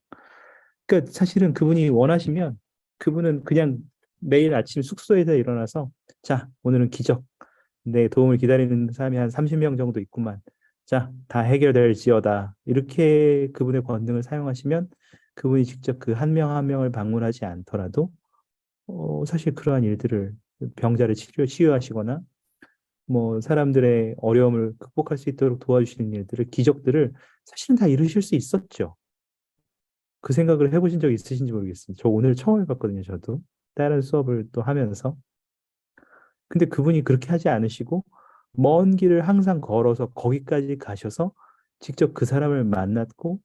그러니까 사실은 그분이 원하시면 그분은 그냥 매일 아침 숙소에서 일어나서 자 오늘은 기적 내 도움을 기다리는 사람이 한 30명 정도 있구만 자 다 해결될지어다 이렇게 그분의 권능을 사용하시면 그분이 직접 그 한 명 한 명을 방문하지 않더라도 사실 그러한 일들을 병자를 치유하시거나 뭐 사람들의 어려움을 극복할 수 있도록 도와주시는 일들을 기적들을 사실은 다 이루실 수 있었죠. 그 생각을 해보신 적 있으신지 모르겠습니다. 저 오늘 처음 해봤거든요. 저도 다른 수업을 또 하면서 근데 그분이 그렇게 하지 않으시고 먼 길을 항상 걸어서 거기까지 가셔서 직접 그 사람을 만났고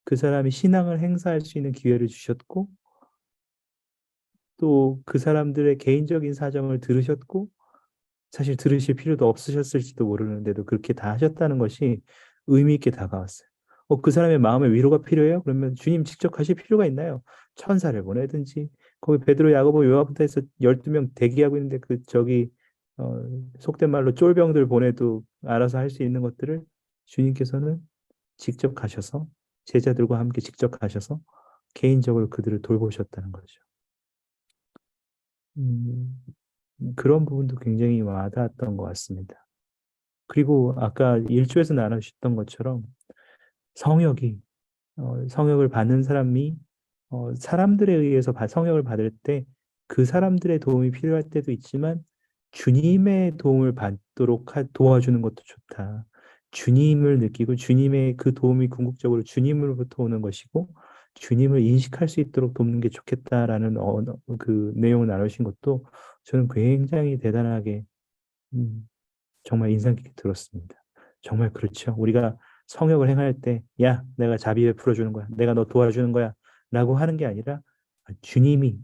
그 사람이 신앙을 행사할 수 있는 기회를 주셨고 또 그 사람들의 개인적인 사정을 들으셨고 사실 들으실 필요도 없으셨을지도 모르는데도 그렇게 다 하셨다는 것이 의미 있게 다가왔어요. 그 사람의 마음에 위로가 필요해요? 그러면 주님 직접 가실 필요가 있나요? 천사를 보내든지 거기 베드로, 야고보, 요한부터 해서 12명 대기하고 있는데 속된 말로 쫄병들 보내도 알아서 할 수 있는 것들을 주님께서는 직접 가셔서 제자들과 함께 직접 가셔서 개인적으로 그들을 돌보셨다는 거죠. 그런 부분도 굉장히 와닿았던 것 같습니다. 그리고 아까 1조에서 나누셨던 것처럼 성역을 받는 사람이 사람들에 의해서 성역을 받을 때 그 사람들의 도움이 필요할 때도 있지만 주님의 도움을 받도록 도와주는 것도 좋다. 주님을 느끼고 주님의 그 도움이 궁극적으로 주님으로부터 오는 것이고 주님을 인식할 수 있도록 돕는 게 좋겠다라는 그 내용을 나누신 것도 저는 굉장히 대단하게 정말 인상 깊게 들었습니다. 정말 그렇죠. 우리가 성역을 행할 때, 야, 내가 자비 베풀어 주는 거야. 내가 너 도와주는 거야. 라고 하는 게 아니라 주님이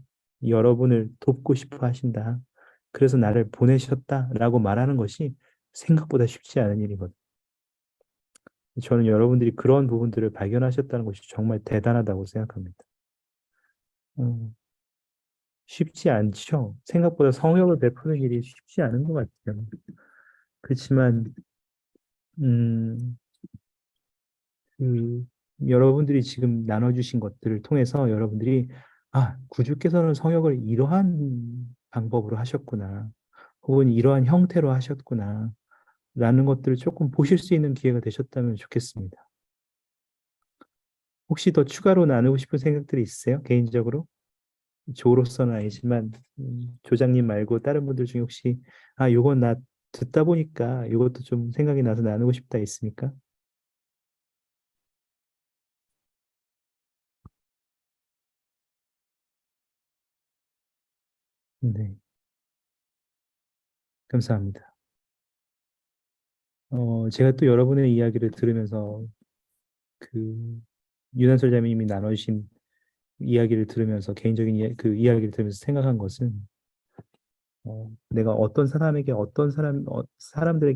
여러분을 돕고 싶어 하신다. 그래서 나를 보내셨다라고 말하는 것이 생각보다 쉽지 않은 일이거든요. 저는 여러분들이 그런 부분들을 발견하셨다는 것이 정말 대단하다고 생각합니다. 쉽지 않죠. 생각보다 성령을 베푸는 일이 쉽지 않은 것 같아요. 그렇지만 여러분들이 지금 나눠주신 것들을 통해서 여러분들이 구주께서는 성역을 이러한 방법으로 하셨구나, 혹은 이러한 형태로 하셨구나 라는 것들을 조금 보실 수 있는 기회가 되셨다면 좋겠습니다. 혹시 더 추가로 나누고 싶은 생각들이 있으세요? 개인적으로? 조로서는 아니지만 조장님 말고 다른 분들 중에 혹시 요건 나 듣다 보니까 이것도 좀 생각이 나서 나누고 싶다 있습니까? 네, 감사합니다. 제가 또 여러분의 이야기를 들으면서 유난설 자매님이 나눠주신 이야기를 들으면서 개인적인 그 이야기를 들으면서 생각한 것은 내가 어떤 사람들에게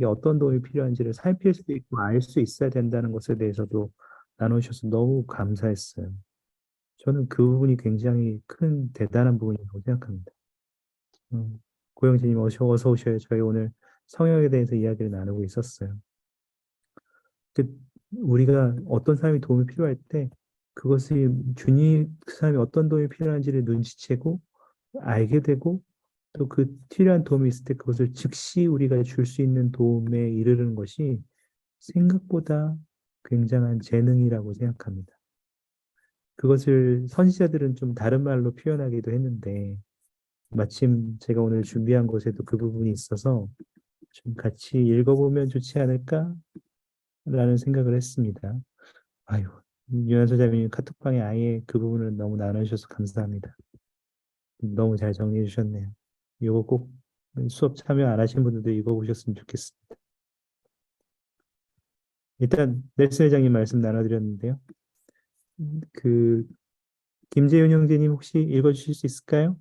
어떤 도움이 필요한지를 살필 수 있고 알 수 있어야 된다는 것에 대해서도 나누셔서 너무 감사했어요. 저는 그 부분이 굉장히 큰 대단한 부분이라고 생각합니다. 고영진님 어서 오셔요. 저희 오늘 성역에 대해서 이야기를 나누고 있었어요. 우리가 어떤 사람이 도움이 필요할 때 그것이 그 사람이 어떤 도움이 필요한지를 눈치채고 알게 되고 또 그 필요한 도움이 있을 때 그것을 즉시 우리가 줄 수 있는 도움에 이르는 것이 생각보다 굉장한 재능이라고 생각합니다. 그것을 선지자들은 좀 다른 말로 표현하기도 했는데 마침 제가 오늘 준비한 것에도 그 부분이 있어서 좀 같이 읽어보면 좋지 않을까? 라는 생각을 했습니다. 유난서 자매님 카톡방에 아예 그 부분을 너무 나눠주셔서 감사합니다. 너무 잘 정리해 주셨네요. 이거 꼭 수업 참여 안 하신 분들도 읽어보셨으면 좋겠습니다. 일단 넬슨 회장님 말씀 나눠드렸는데요. 김재윤 형제님 혹시 읽어주실 수 있을까요?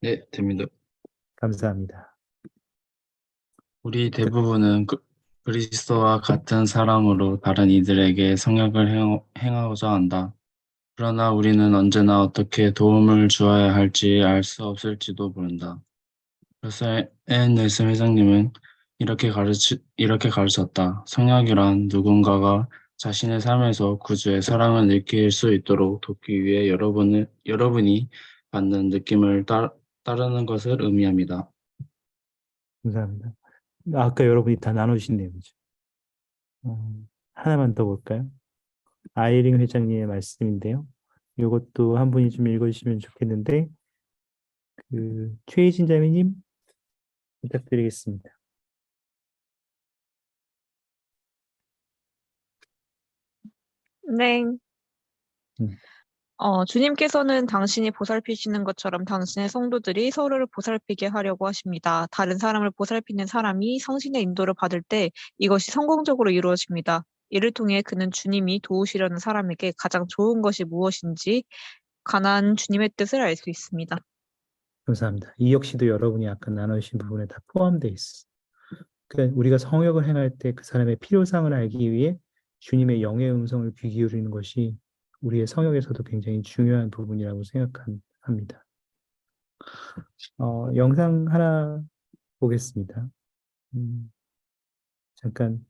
네, 됩니다. 감사합니다. 우리 대부분은 그리스도와 같은 사람으로 다른 이들에게 성역을 행하고자 한다. 그러나 우리는 언제나 어떻게 도움을 주어야 할지 알 수 없을지도 모른다. 그래서 넬슨 회장님은 이렇게 가르쳤다. 성역이란 누군가가 자신의 삶에서 구주의 사랑을 느낄 수 있도록 돕기 위해 여러분이 받는 느낌을 따르는 것을 의미합니다. 감사합니다. 아까 여러분이 다 나눠주신 내용이죠. 하나만 더 볼까요? 아이링 회장님의 말씀인데요. 이것도 한 분이 좀 읽어주시면 좋겠는데, 최희진 자매님 부탁드리겠습니다. 네. 음. 주님께서는 당신이 보살피시는 것처럼 당신의 성도들이 서로를 보살피게 하려고 하십니다. 다른 사람을 보살피는 사람이 성신의 인도를 받을 때 이것이 성공적으로 이루어집니다. 이를 통해 그는 주님이 도우시려는 사람에게 가장 좋은 것이 무엇인지 관한 주님의 뜻을 알 수 있습니다. 감사합니다. 이 역시도 여러분이 아까 나누신 부분에 다 포함되어 있어. 그러니까 우리가 성역을 행할 때 그 사람의 필요사항을 알기 위해 주님의 영의 음성을 귀 기울이는 것이 우리의 성역에서도 굉장히 중요한 부분이라고 생각합니다. 영상 하나 보겠습니다. 잠깐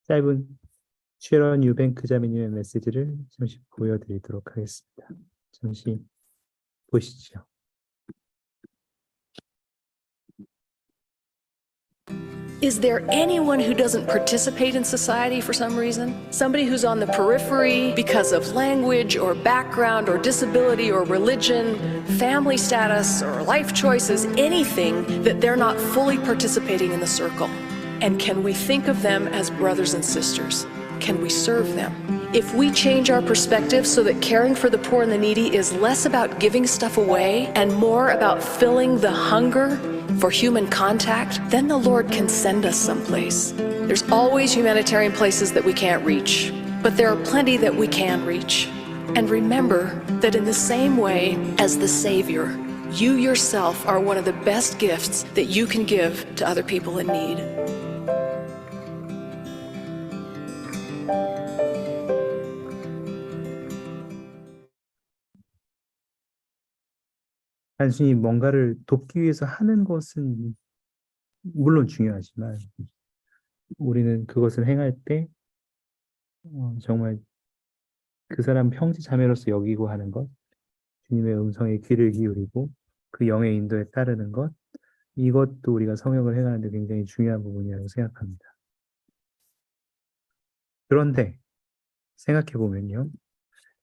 짧은 쉐런 유뱅크 자매님의 메시지를 잠시 보여드리도록 하겠습니다. 잠시 보시죠. Is there anyone who doesn't participate in society for some reason? Somebody who's on the periphery because of language or background or disability or religion, family status or life choices, anything that they're not fully participating in the circle? And can we think of them as brothers and sisters? Can we serve them? If we change our perspective so that caring for the poor and the needy is less about giving stuff away and more about filling the hunger for human contact, then the Lord can send us someplace. There's always humanitarian places that we can't reach, but there are plenty that we can reach. And remember that in the same way as the Savior, you yourself are one of the best gifts that you can give to other people in need. 단순히 뭔가를 돕기 위해서 하는 것은 물론 중요하지만 우리는 그것을 행할 때 정말 그 사람 형제 자매로서 여기고 하는 것, 주님의 음성에 귀를 기울이고 그 영의 인도에 따르는 것, 이것도 우리가 성역을 행하는데 굉장히 중요한 부분이라고 생각합니다. 그런데 생각해 보면요,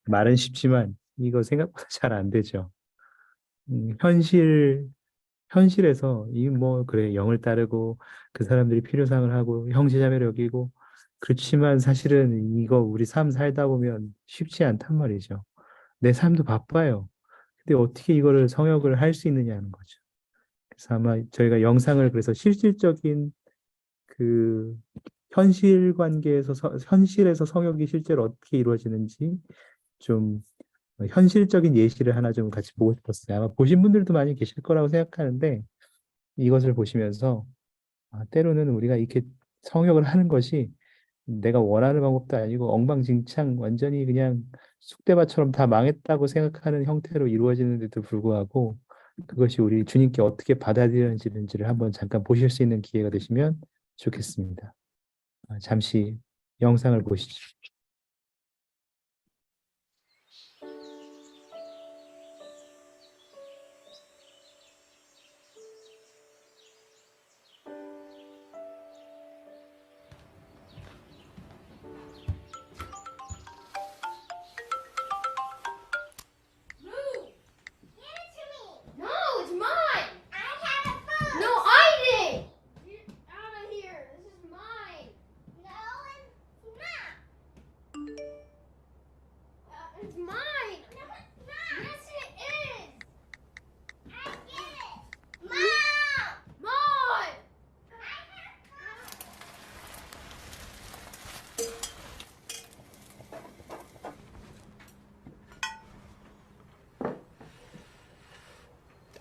말은 쉽지만 이거 생각보다 잘 안 되죠. 현실에서 이 뭐 그래 영을 따르고 그 사람들이 필요상을 하고 형제자매를 여기고 그렇지만 사실은 이거 우리 삶 살다 보면 쉽지 않단 말이죠. 내 삶도 바빠요. 근데 어떻게 이거를 성역을 할 수 있느냐는 거죠. 그래서 아마 저희가 영상을 그래서 실질적인 그 현실 관계에서 현실에서 성역이 실제로 어떻게 이루어지는지 좀 현실적인 예시를 하나 좀 같이 보고 싶었어요. 아마 보신 분들도 많이 계실 거라고 생각하는데 이것을 보시면서 때로는 우리가 이렇게 성역을 하는 것이 내가 원하는 방법도 아니고 엉망진창 완전히 그냥 쑥대밭처럼 다 망했다고 생각하는 형태로 이루어지는데도 불구하고 그것이 우리 주님께 어떻게 받아들여지는지를 한번 잠깐 보실 수 있는 기회가 되시면 좋겠습니다. 잠시 영상을 보시죠.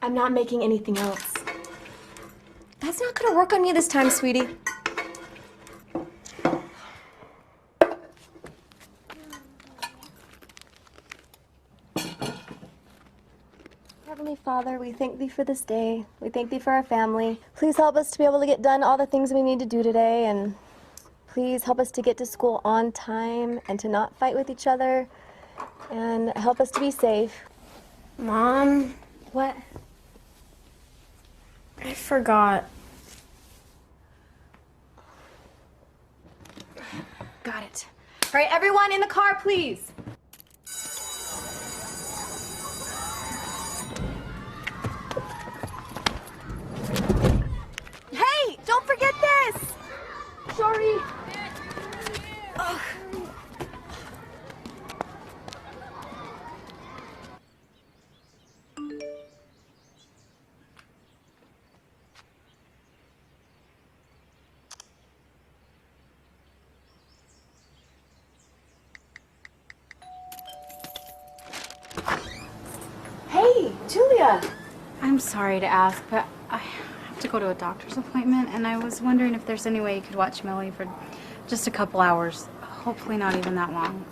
I'm not making anything else. That's not gonna work on me this time, sweetie. Heavenly Father, we thank Thee for this day. We thank Thee for our family. Please help us to be able to get done all the things we need to do today, and please help us to get to school on time and to not fight with each other, and help us to be safe. Mom, What? I forgot. Got it. All right, everyone in the car, please. Hey, don't forget this. Sorry. Ugh. Hey, Julia. I'm sorry to ask, but I have to go to a doctor's appointment, and I was wondering if there's any way you could watch Millie for just a couple hours. Hopefully not even that long.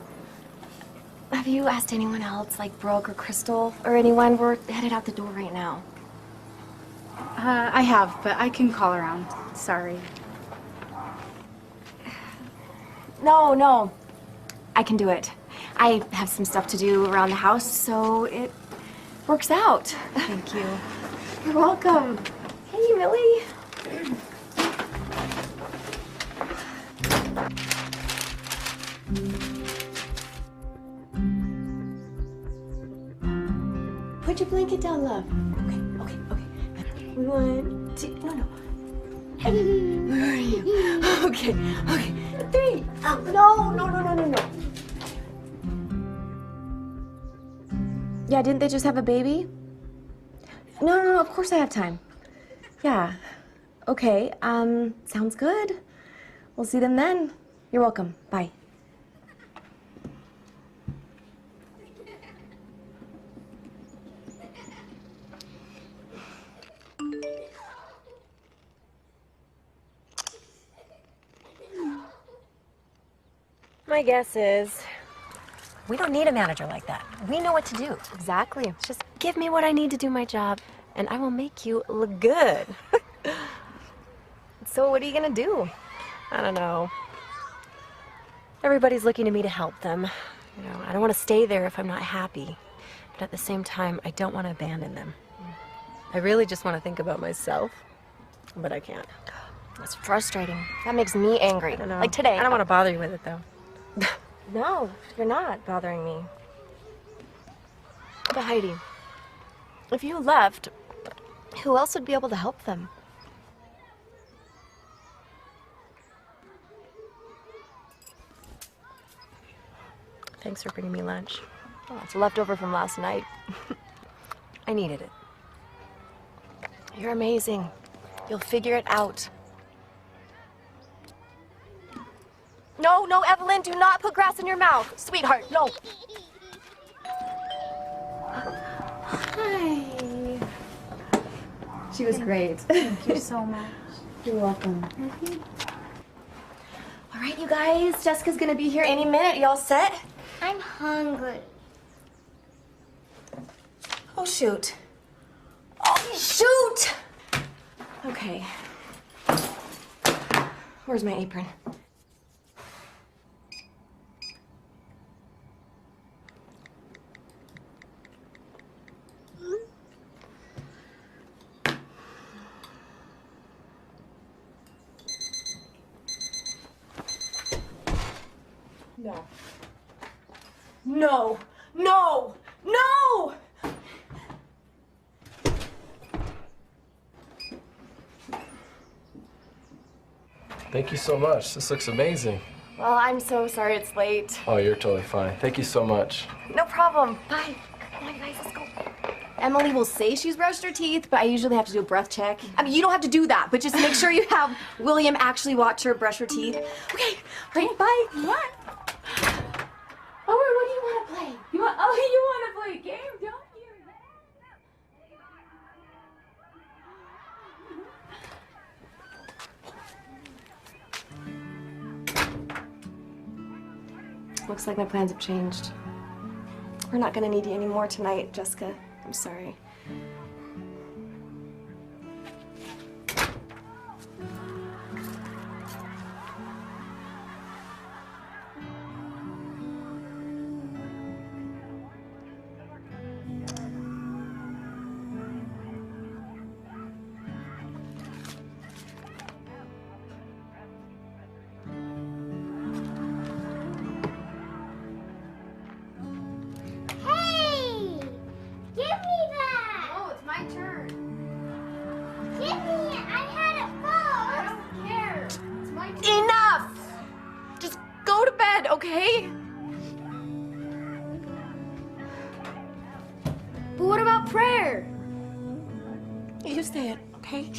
Have you asked anyone else, like Brooke or Crystal or anyone? We're headed out the door right now. I have, but I can call around. Sorry. No. I can do it. I have some stuff to do around the house, so it works out. Thank you. You're welcome. Hey, Millie. Put your blanket down, love. Okay. 1, 2, no. Where are you? Okay. 3. No. Yeah, didn't they just have a baby? No, of course I have time. Yeah. Okay, sounds good. We'll see them then. You're welcome. Bye. My guess is we don't need a manager like that. We know what to do. Exactly. Just give me what I need to do my job, and I will make you look good. So what are you gonna do? I don't know. Everybody's looking to me to help them. You know, I don't want to stay there if I'm not happy. But at the same time, I don't want to abandon them. I really just want to think about myself, but I can't. That's frustrating. That makes me angry. I know. Like today. I don't want to bother you with it, though. No, you're not bothering me. But Heidi, if you left, who else would be able to help them? Thanks for bringing me lunch. Oh, it's leftover from last night. I needed it. You're amazing. You'll figure it out. No, no, Evelyn, do not put grass in your mouth. Sweetheart, no. Hi. She was great. Thank you so much. You're welcome. All right, you guys, Jessica's gonna be here any minute. Y'all set? I'm hungry. Oh, shoot. Oh, shoot! Okay. Where's my apron? No. No! No! No! Thank you so much. This looks amazing. Well, I'm so sorry it's late. Oh, you're totally fine. Thank you so much. No problem. Bye. Come on, guys, let's go. Emily will say she's brushed her teeth, but I usually have to do a breath check. I mean, you don't have to do that, but just make sure you have William actually watch her brush her teeth. Okay, all right, bye. What? Oh, what do you want to play? You want to play a game, don't you? Looks like my plans have changed. We're not gonna need you anymore tonight, Jessica. I'm sorry. Hey! Give me that! Oh, it's my turn. Give me it! I had it first! I don't care. It's my turn. Enough! Just go to bed, okay? But what about prayer? You say it, okay?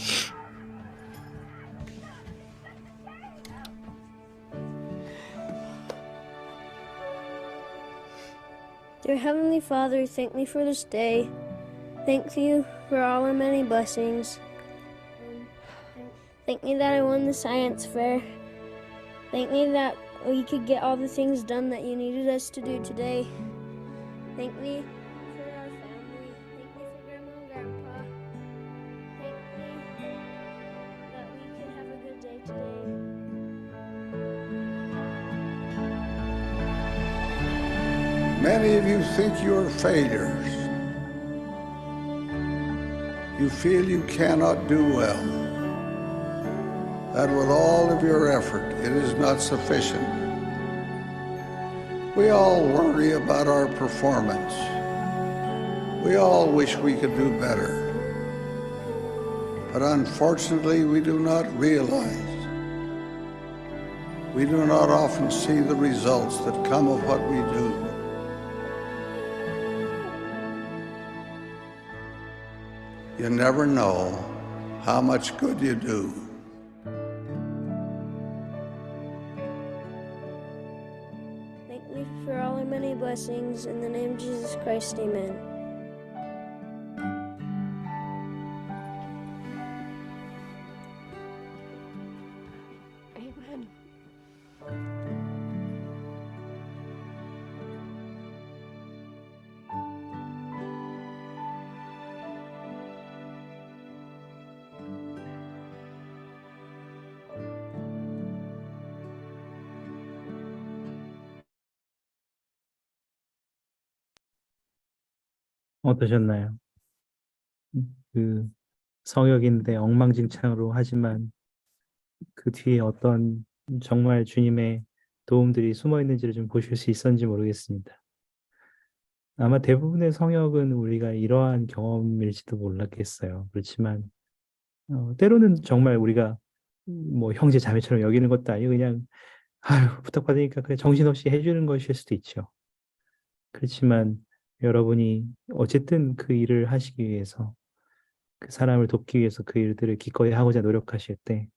Dear Heavenly Father, thank me for this day. Thank you for all our many blessings. Thank me that I won the science fair. Thank me that we could get all the things done that you needed us to do today. Thank me for our family. Thank me for Grandma and Grandpa. Thank me that we can have a good day today. Many of you think you're failures. You feel you cannot do well, that with all of your effort it is not sufficient. We all worry about our performance. We all wish we could do better. But unfortunately, we do not realize. We do not often see the results that come of what we do. You never know how much good you do blessings. In the name of Jesus Christ, amen. Amen. 어떠셨나요? 그 성역인데 엉망진창으로 하지만 그 뒤에 어떤 정말 주님의 도움들이 숨어 있는지를 좀 보실 수 있었는지 모르겠습니다. 아마 대부분의 성역은 우리가 이러한 경험일지도 몰랐겠어요. 그렇지만 때로는 정말 우리가 뭐 형제 자매처럼 여기는 것도 아니고 그냥 아유 부탁받으니까 그냥 정신없이 해주는 것일 수도 있죠. 그렇지만 여러분이 어쨌든 그 일을 하시기 위해서 그 사람을 돕기 위해서 그 일들을 기꺼이 하고자 노력하실 때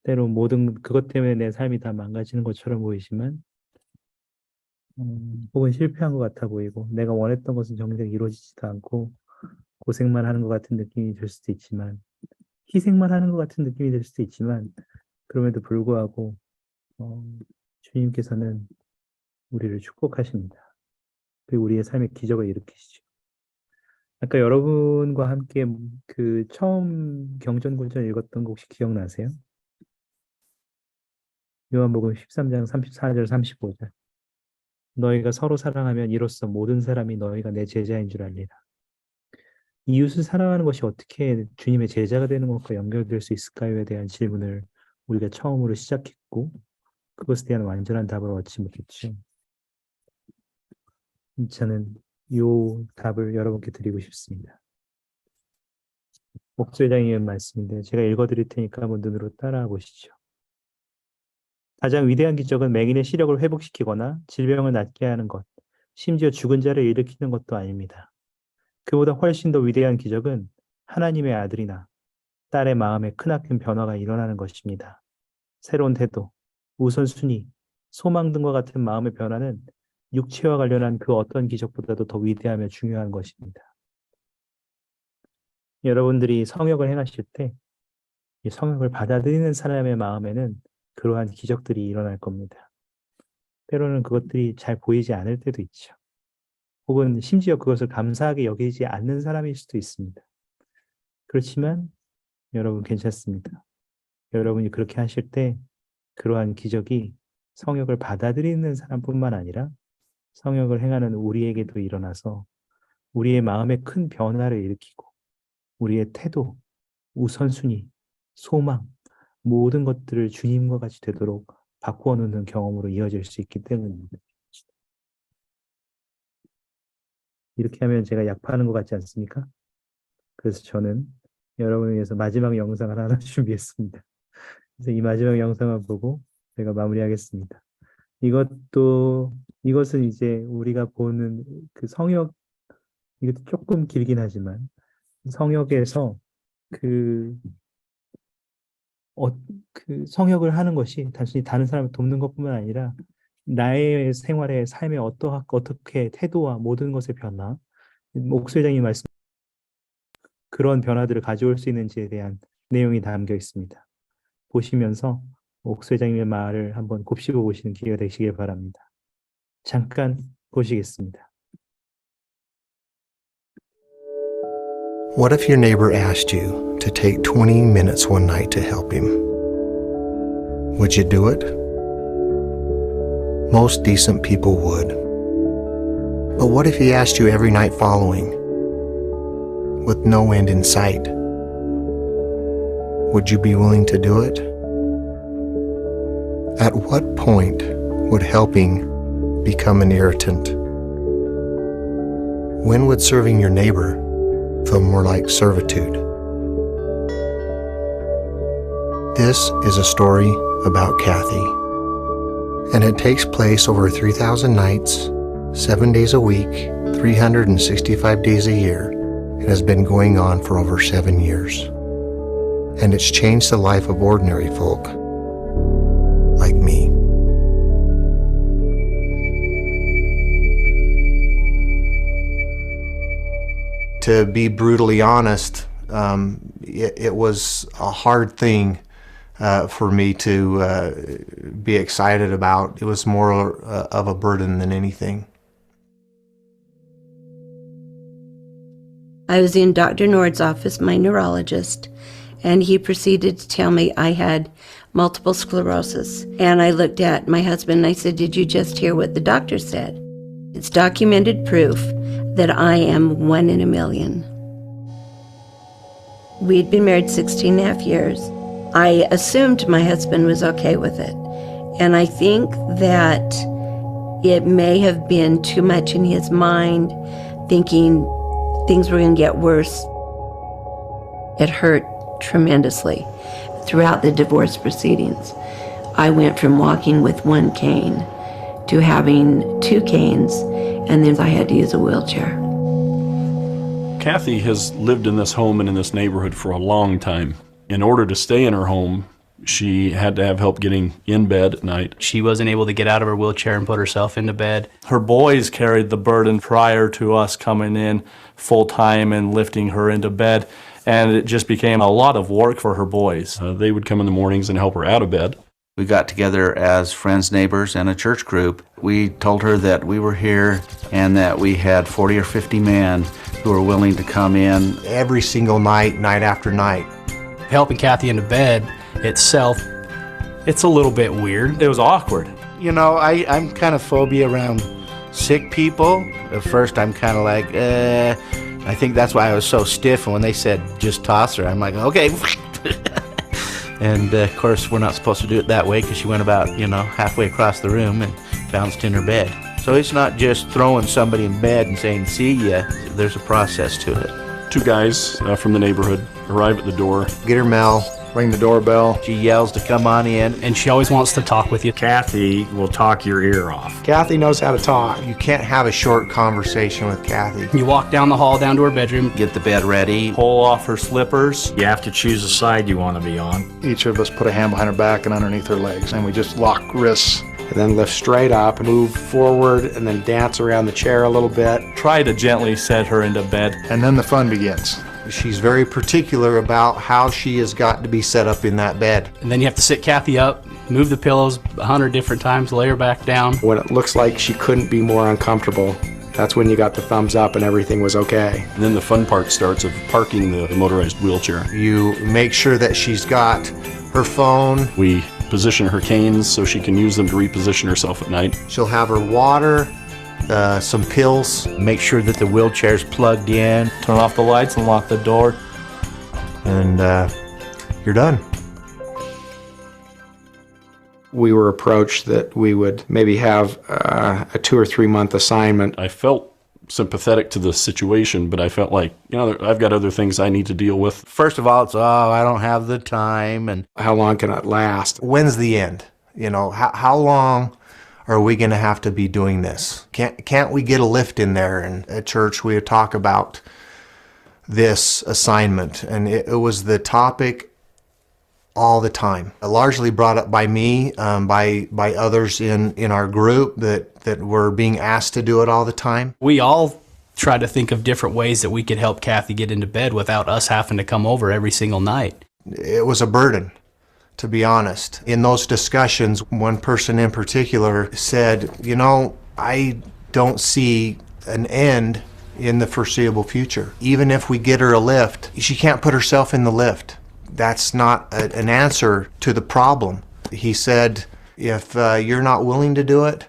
때로 모든 그것 때문에 내 삶이 다 망가지는 것처럼 보이지만 혹은 실패한 것 같아 보이고 내가 원했던 것은 정작 이루어지지도 않고 고생만 하는 것 같은 느낌이 들 수도 있지만 희생만 하는 것 같은 느낌이 들 수도 있지만 그럼에도 불구하고 주님께서는 우리를 축복하십니다. 그리고 우리의 삶의 기적을 일으키시죠. 아까 여러분과 함께 그 처음 경전구절 읽었던 거 혹시 기억나세요? 요한복음 13장 34절 35절. 너희가 서로 사랑하면 이로써 모든 사람이 너희가 내 제자인 줄 알리라. 이웃을 사랑하는 것이 어떻게 주님의 제자가 되는 것과 연결될 수 있을까요에 대한 질문을 우리가 처음으로 시작했고 그것에 대한 완전한 답을 얻지 못했죠. 저는 이 답을 여러분께 드리고 싶습니다. 목소장의 말씀인데 제가 읽어드릴 테니까 한번 눈으로 따라와 보시죠. 가장 위대한 기적은 맹인의 시력을 회복시키거나 질병을 낫게 하는 것, 심지어 죽은 자를 일으키는 것도 아닙니다. 그보다 훨씬 더 위대한 기적은 하나님의 아들이나 딸의 마음에 크나큰 변화가 일어나는 것입니다. 새로운 태도, 우선순위, 소망 등과 같은 마음의 변화는 육체와 관련한 그 어떤 기적보다도 더 위대하며 중요한 것입니다. 여러분들이 성역을 행하실 때 이 성역을 받아들이는 사람의 마음에는 그러한 기적들이 일어날 겁니다. 때로는 그것들이 잘 보이지 않을 때도 있죠. 혹은 심지어 그것을 감사하게 여기지 않는 사람일 수도 있습니다. 그렇지만 여러분 괜찮습니다. 여러분이 그렇게 하실 때 그러한 기적이 성역을 받아들이는 사람뿐만 아니라 성역을 행하는 우리에게도 일어나서 우리의 마음에 큰 변화를 일으키고 우리의 태도, 우선순위, 소망, 모든 것들을 주님과 같이 되도록 바꾸어 놓는 경험으로 이어질 수 있기 때문입니다. 이렇게 하면 제가 약파하는 것 같지 않습니까? 그래서 저는 여러분을 위해서 마지막 영상을 하나 준비했습니다. 그래서 이 마지막 영상을 보고 제가 마무리하겠습니다. 이것은 이제 우리가 보는 그 성역, 이것도 조금 길긴 하지만 성역에서 그 성역을 하는 것이 단순히 다른 사람을 돕는 것뿐만 아니라 나의 생활의 삶에 어떻게 태도와 모든 것의 변화, 목소장이 말씀 그런 변화들을 가져올 수 있는지에 대한 내용이 담겨 있습니다. 보시면서 목소장님의 말을 한번 곱씹어 보시는 기회가 되시길 바랍니다. 잠깐 보시겠습니다. What if your neighbor asked you to take 20 minutes one night to help him? Would you do it? Most decent people would. But what if he asked you every night following, with no end in sight? Would you be willing to do it? At what point would helping become an irritant? When would serving your neighbor feel more like servitude? This is a story about Kathy, and it takes place over 3,000 nights, 7 days a week, 365 days a year. It has been going on for over 7 years, and it's changed the life of ordinary folk like me. To be brutally honest, it was a hard thing for me to be excited about. It was more of a burden than anything. I was in Dr. Nord's office, my neurologist, and he proceeded to tell me I had multiple sclerosis. And I looked at my husband and I said, "Did you just hear what the doctor said?" It's documented proof that I am 1 in a million. We'd been married 16 and a half years. I assumed my husband was okay with it. And I think that it may have been too much in his mind, thinking things were going to get worse. It hurt tremendously. Throughout the divorce proceedings, I went from walking with 1 cane to having 2 canes, and then I had to use a wheelchair. Kathy has lived in this home and in this neighborhood for a long time. In order to stay in her home, she had to have help getting in bed at night. She wasn't able to get out of her wheelchair and put herself into bed. Her boys carried the burden prior to us coming in full time and lifting her into bed, and it just became a lot of work for her boys. They would come in the mornings and help her out of bed. We got together as friends, neighbors, and a church group. We told her that we were here and that we had 40 or 50 men who were willing to come in. Every single night, night after night. Helping Kathy into bed itself, it's a little bit weird. It was awkward. You know, I'm kind of phobia around sick people. At first, I'm kind of like, I think that's why I was so stiff. And when they said, just toss her, I'm like, okay. And of course, we're not supposed to do it that way because she went about, halfway across the room and bounced in her bed. So it's not just throwing somebody in bed and saying, see ya. There's a process to it. 2 guys from the neighborhood arrive at the door. Get her Mel. Ring the doorbell. She yells to come on in. And she always wants to talk with you. Kathy will talk your ear off. Kathy knows how to talk. You can't have a short conversation with Kathy. You walk down the hall, down to her bedroom. Get the bed ready. Pull off her slippers. You have to choose a side you want to be on. Each of us put a hand behind her back and underneath her legs, and we just lock wrists. And then lift straight up, move forward, and then dance around the chair a little bit. Try to gently set her into bed. And then the fun begins. She's very particular about how she has got to be set up in that bed. And then you have to sit Kathy up, move the pillows 100 different times, lay her back down. When it looks like she couldn't be more uncomfortable, that's when you got the thumbs up and everything was okay. And then the fun part starts of parking the motorized wheelchair. You make sure that she's got her phone. We position her canes so she can use them to reposition herself at night. She'll have her water, some pills. Make sure that the wheelchair's plugged in. Turn off the lights and lock the door. And you're done. We were approached that we would maybe have a 2 or 3 month assignment. I felt sympathetic to the situation, but I felt like, I've got other things I need to deal with. First of all, it's, I don't have the time, and how long can it last? When's the end? How long are we going to have to be doing this? Can't we get a lift in there? And at church, we would talk about this assignment, and it was the topic all the time. Largely brought up by me, by others in our group that were being asked to do it all the time. We all try to think of different ways that we could help Kathy get into bed without us having to come over every single night. It was a burden, to be honest. In those discussions, one person in particular said, I don't see an end in the foreseeable future. Even if we get her a lift, she can't put herself in the lift. That's not an answer to the problem. He said, if you're not willing to do it,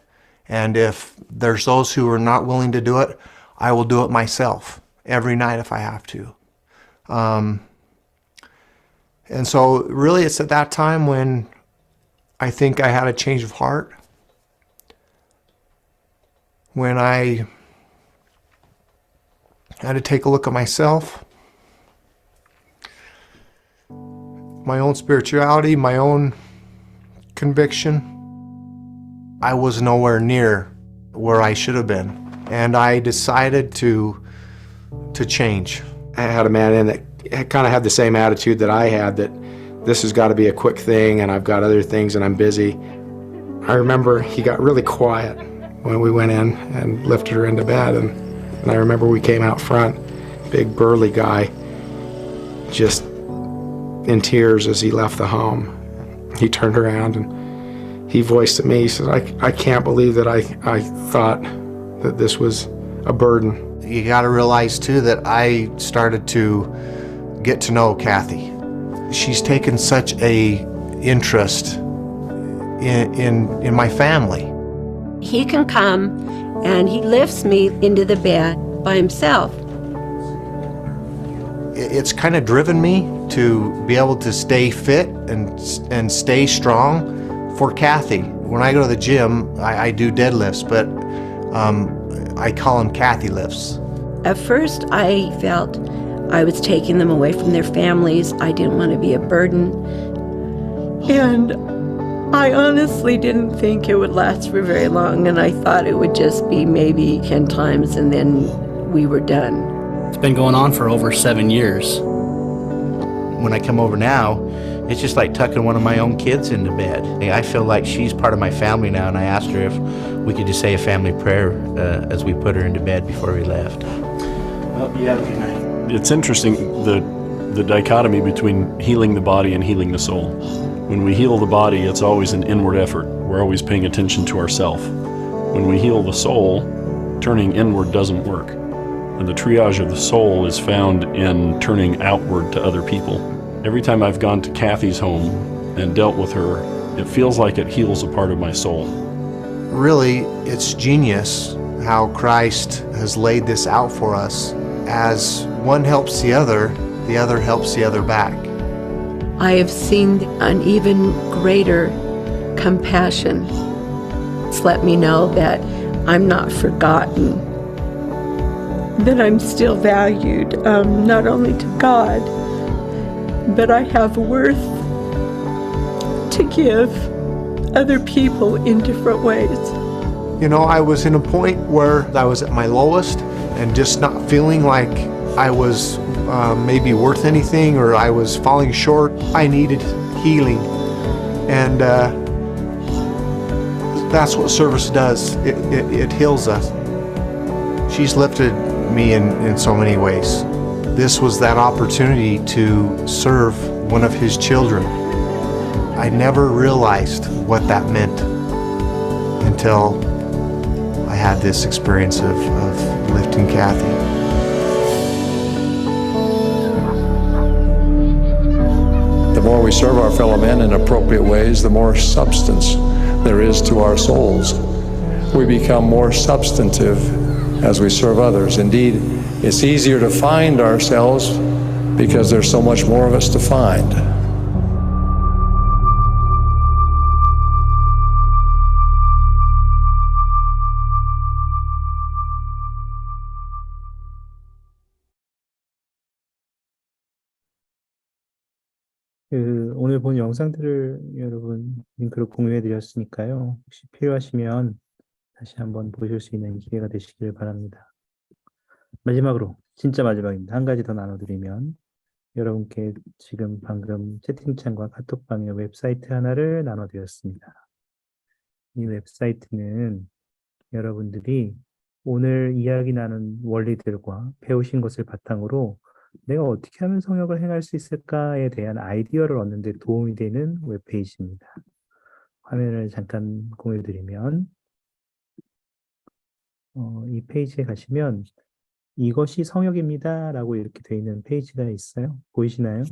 and if there's those who are not willing to do it, I will do it myself every night if I have to. And so really it's at that time when I think I had a change of heart. When I had to take a look at myself, my own spirituality, my own conviction. I was nowhere near where I should have been. And I decided to change. I had a man in that kind of had the same attitude that I had, that this has got to be a quick thing and I've got other things and I'm busy. I remember he got really quiet when we went in and lifted her into bed, and I remember we came out front big burly guy, just in tears as he left the home. He turned around and he voiced to me, he said, I can't believe that I thought that this was a burden. You got to realize too that I started to get to know Kathy. She's taken such a interest in my family. He can come and he lifts me into the bed by himself. It's kind of driven me to be able to stay fit and stay strong for Kathy. When I go to the gym, I do deadlifts, but I call them Kathy lifts. At first, I felt I was taking them away from their families. I didn't want to be a burden. And I honestly didn't think it would last for very long, and I thought it would just be maybe 10 times and then we were done. It's been going on for over 7 years. When I come over now, it's just like tucking one of my own kids into bed. I feel like she's part of my family now, and I asked her if we could just say a family prayer as we put her into bed before we left. Well, you have a good night. It's interesting, the dichotomy between healing the body and healing the soul. When we heal the body, it's always an inward effort. We're always paying attention to ourselves. When we heal the soul, turning inward doesn't work. And the triage of the soul is found in turning outward to other people. Every time I've gone to Kathy's home and dealt with her, it feels like it heals a part of my soul. Really, it's genius how Christ has laid this out for us. As one helps the other helps the other back. I have seen an even greater compassion. It's let me know that I'm not forgotten, that I'm still valued, not only to God, but I have worth to give other people in different ways. You know, I was in a point where I was at my lowest and just not feeling like I was maybe worth anything or I was falling short. I needed healing, and that's what service does. It heals us. She's lifted me in so many ways. This was that opportunity to serve one of his children. I never realized what that meant until I had this experience of lifting Kathy. The more we serve our fellow men in appropriate ways, the more substance there is to our souls. We become more substantive as we serve others. Indeed, it's easier to find ourselves because there's so much more of us to find. 오늘 본 영상들을 여러분 링크로 공유해 드렸으니까요. 혹시 필요하시면 다시 한번 보실 수 있는 기회가 되시길 바랍니다. 마지막으로, 진짜 마지막입니다. 한 가지 더 나눠드리면, 여러분께 지금 방금 채팅창과 카톡방에 웹사이트 하나를 나눠드렸습니다. 이 웹사이트는 여러분들이 오늘 이야기 나눈 원리들과 배우신 것을 바탕으로 내가 어떻게 하면 성역을 행할 수 있을까에 대한 아이디어를 얻는 데 도움이 되는 웹페이지입니다. 화면을 잠깐 공유드리면 이 페이지에 가시면 이것이 성역입니다 라고 이렇게 되어 있는 페이지가 있어요. 보이시나요?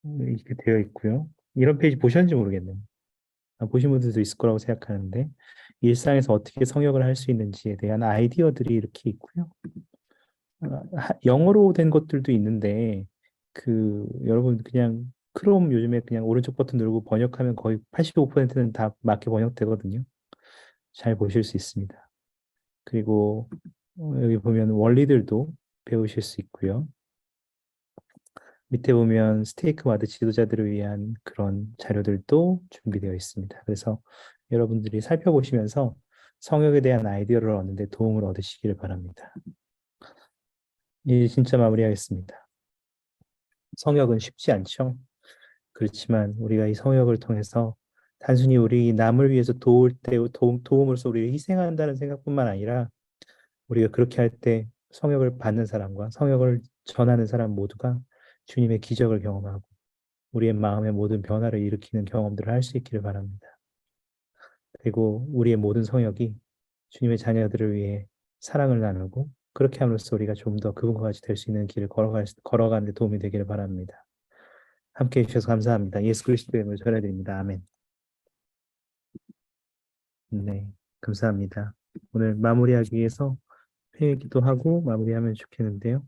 이렇게 되어 있고요. 이런 페이지 보셨는지 모르겠네요. 보신 분들도 있을 거라고 생각하는데 일상에서 어떻게 성역을 할 수 있는지에 대한 아이디어들이 이렇게 있고요. 영어로 된 것들도 있는데 여러분 그냥 크롬 요즘에 그냥 오른쪽 버튼 누르고 번역하면 거의 85%는 다 맞게 번역되거든요. 잘 보실 수 있습니다. 그리고 여기 보면 원리들도 배우실 수 있고요. 밑에 보면 스테이크 와드 지도자들을 위한 그런 자료들도 준비되어 있습니다. 그래서 여러분들이 살펴보시면서 성역에 대한 아이디어를 얻는 데 도움을 얻으시기를 바랍니다. 이제 진짜 마무리하겠습니다. 성역은 쉽지 않죠. 그렇지만 우리가 이 성역을 통해서 단순히 우리 남을 위해서 도움으로써 우리를 희생한다는 생각뿐만 아니라 우리가 그렇게 할 때 성역을 받는 사람과 성역을 전하는 사람 모두가 주님의 기적을 경험하고 우리의 마음의 모든 변화를 일으키는 경험들을 할 수 있기를 바랍니다. 그리고 우리의 모든 성역이 주님의 자녀들을 위해 사랑을 나누고 그렇게 함으로써 우리가 좀 더 그분과 같이 될 수 있는 길을 걸어가는 데 도움이 되기를 바랍니다. 함께해 주셔서 감사합니다. 예수 그리스도의 이름으로 전해드립니다. 아멘. 네, 감사합니다. 오늘 마무리하기 위해서 회개기도 하고 마무리하면 좋겠는데요.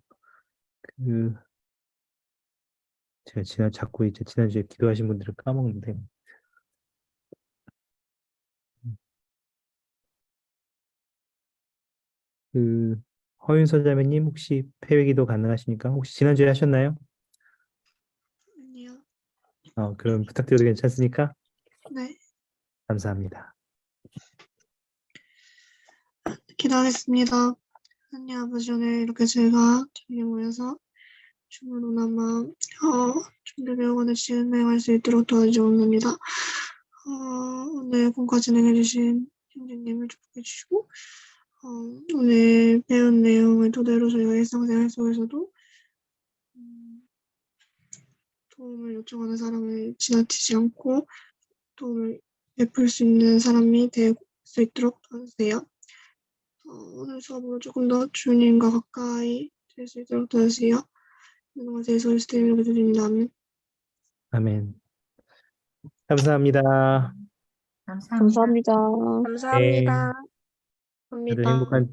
제가 자꾸 이제 지난주에 기도하신 분들을 까먹는데 허윤서 자매님 혹시 회개기도 가능하십니까? 혹시 지난주에 하셨나요? 아니요. 그럼 부탁드려도 괜찮습니까? 네. 감사합니다. 기도하겠습니다. 하나님 아버지, 오늘 이렇게 저희가 저녁에 모여서 주문 원한 마음, 준비 배우고는 진행할 수 있도록 도와주옵니다. 오늘 공과 진행해주신 형제님을 축복해 주시고, 오늘 배운 내용을 토대로 저희가 일상생활 속에서도 도움을 요청하는 사람을 지나치지 않고 도움을 베풀 수 있는 사람이 될 수 있도록 도와주세요. 오늘 수업으로 조금 더 주님과 가까이 될 수 있도록 도와주세요. 이런 것을 예수 그리스도의 이름으로 기도드립니다. 아멘. 아멘. 감사합니다. 감사합니다. 네, 감사합니다. 다들 행복한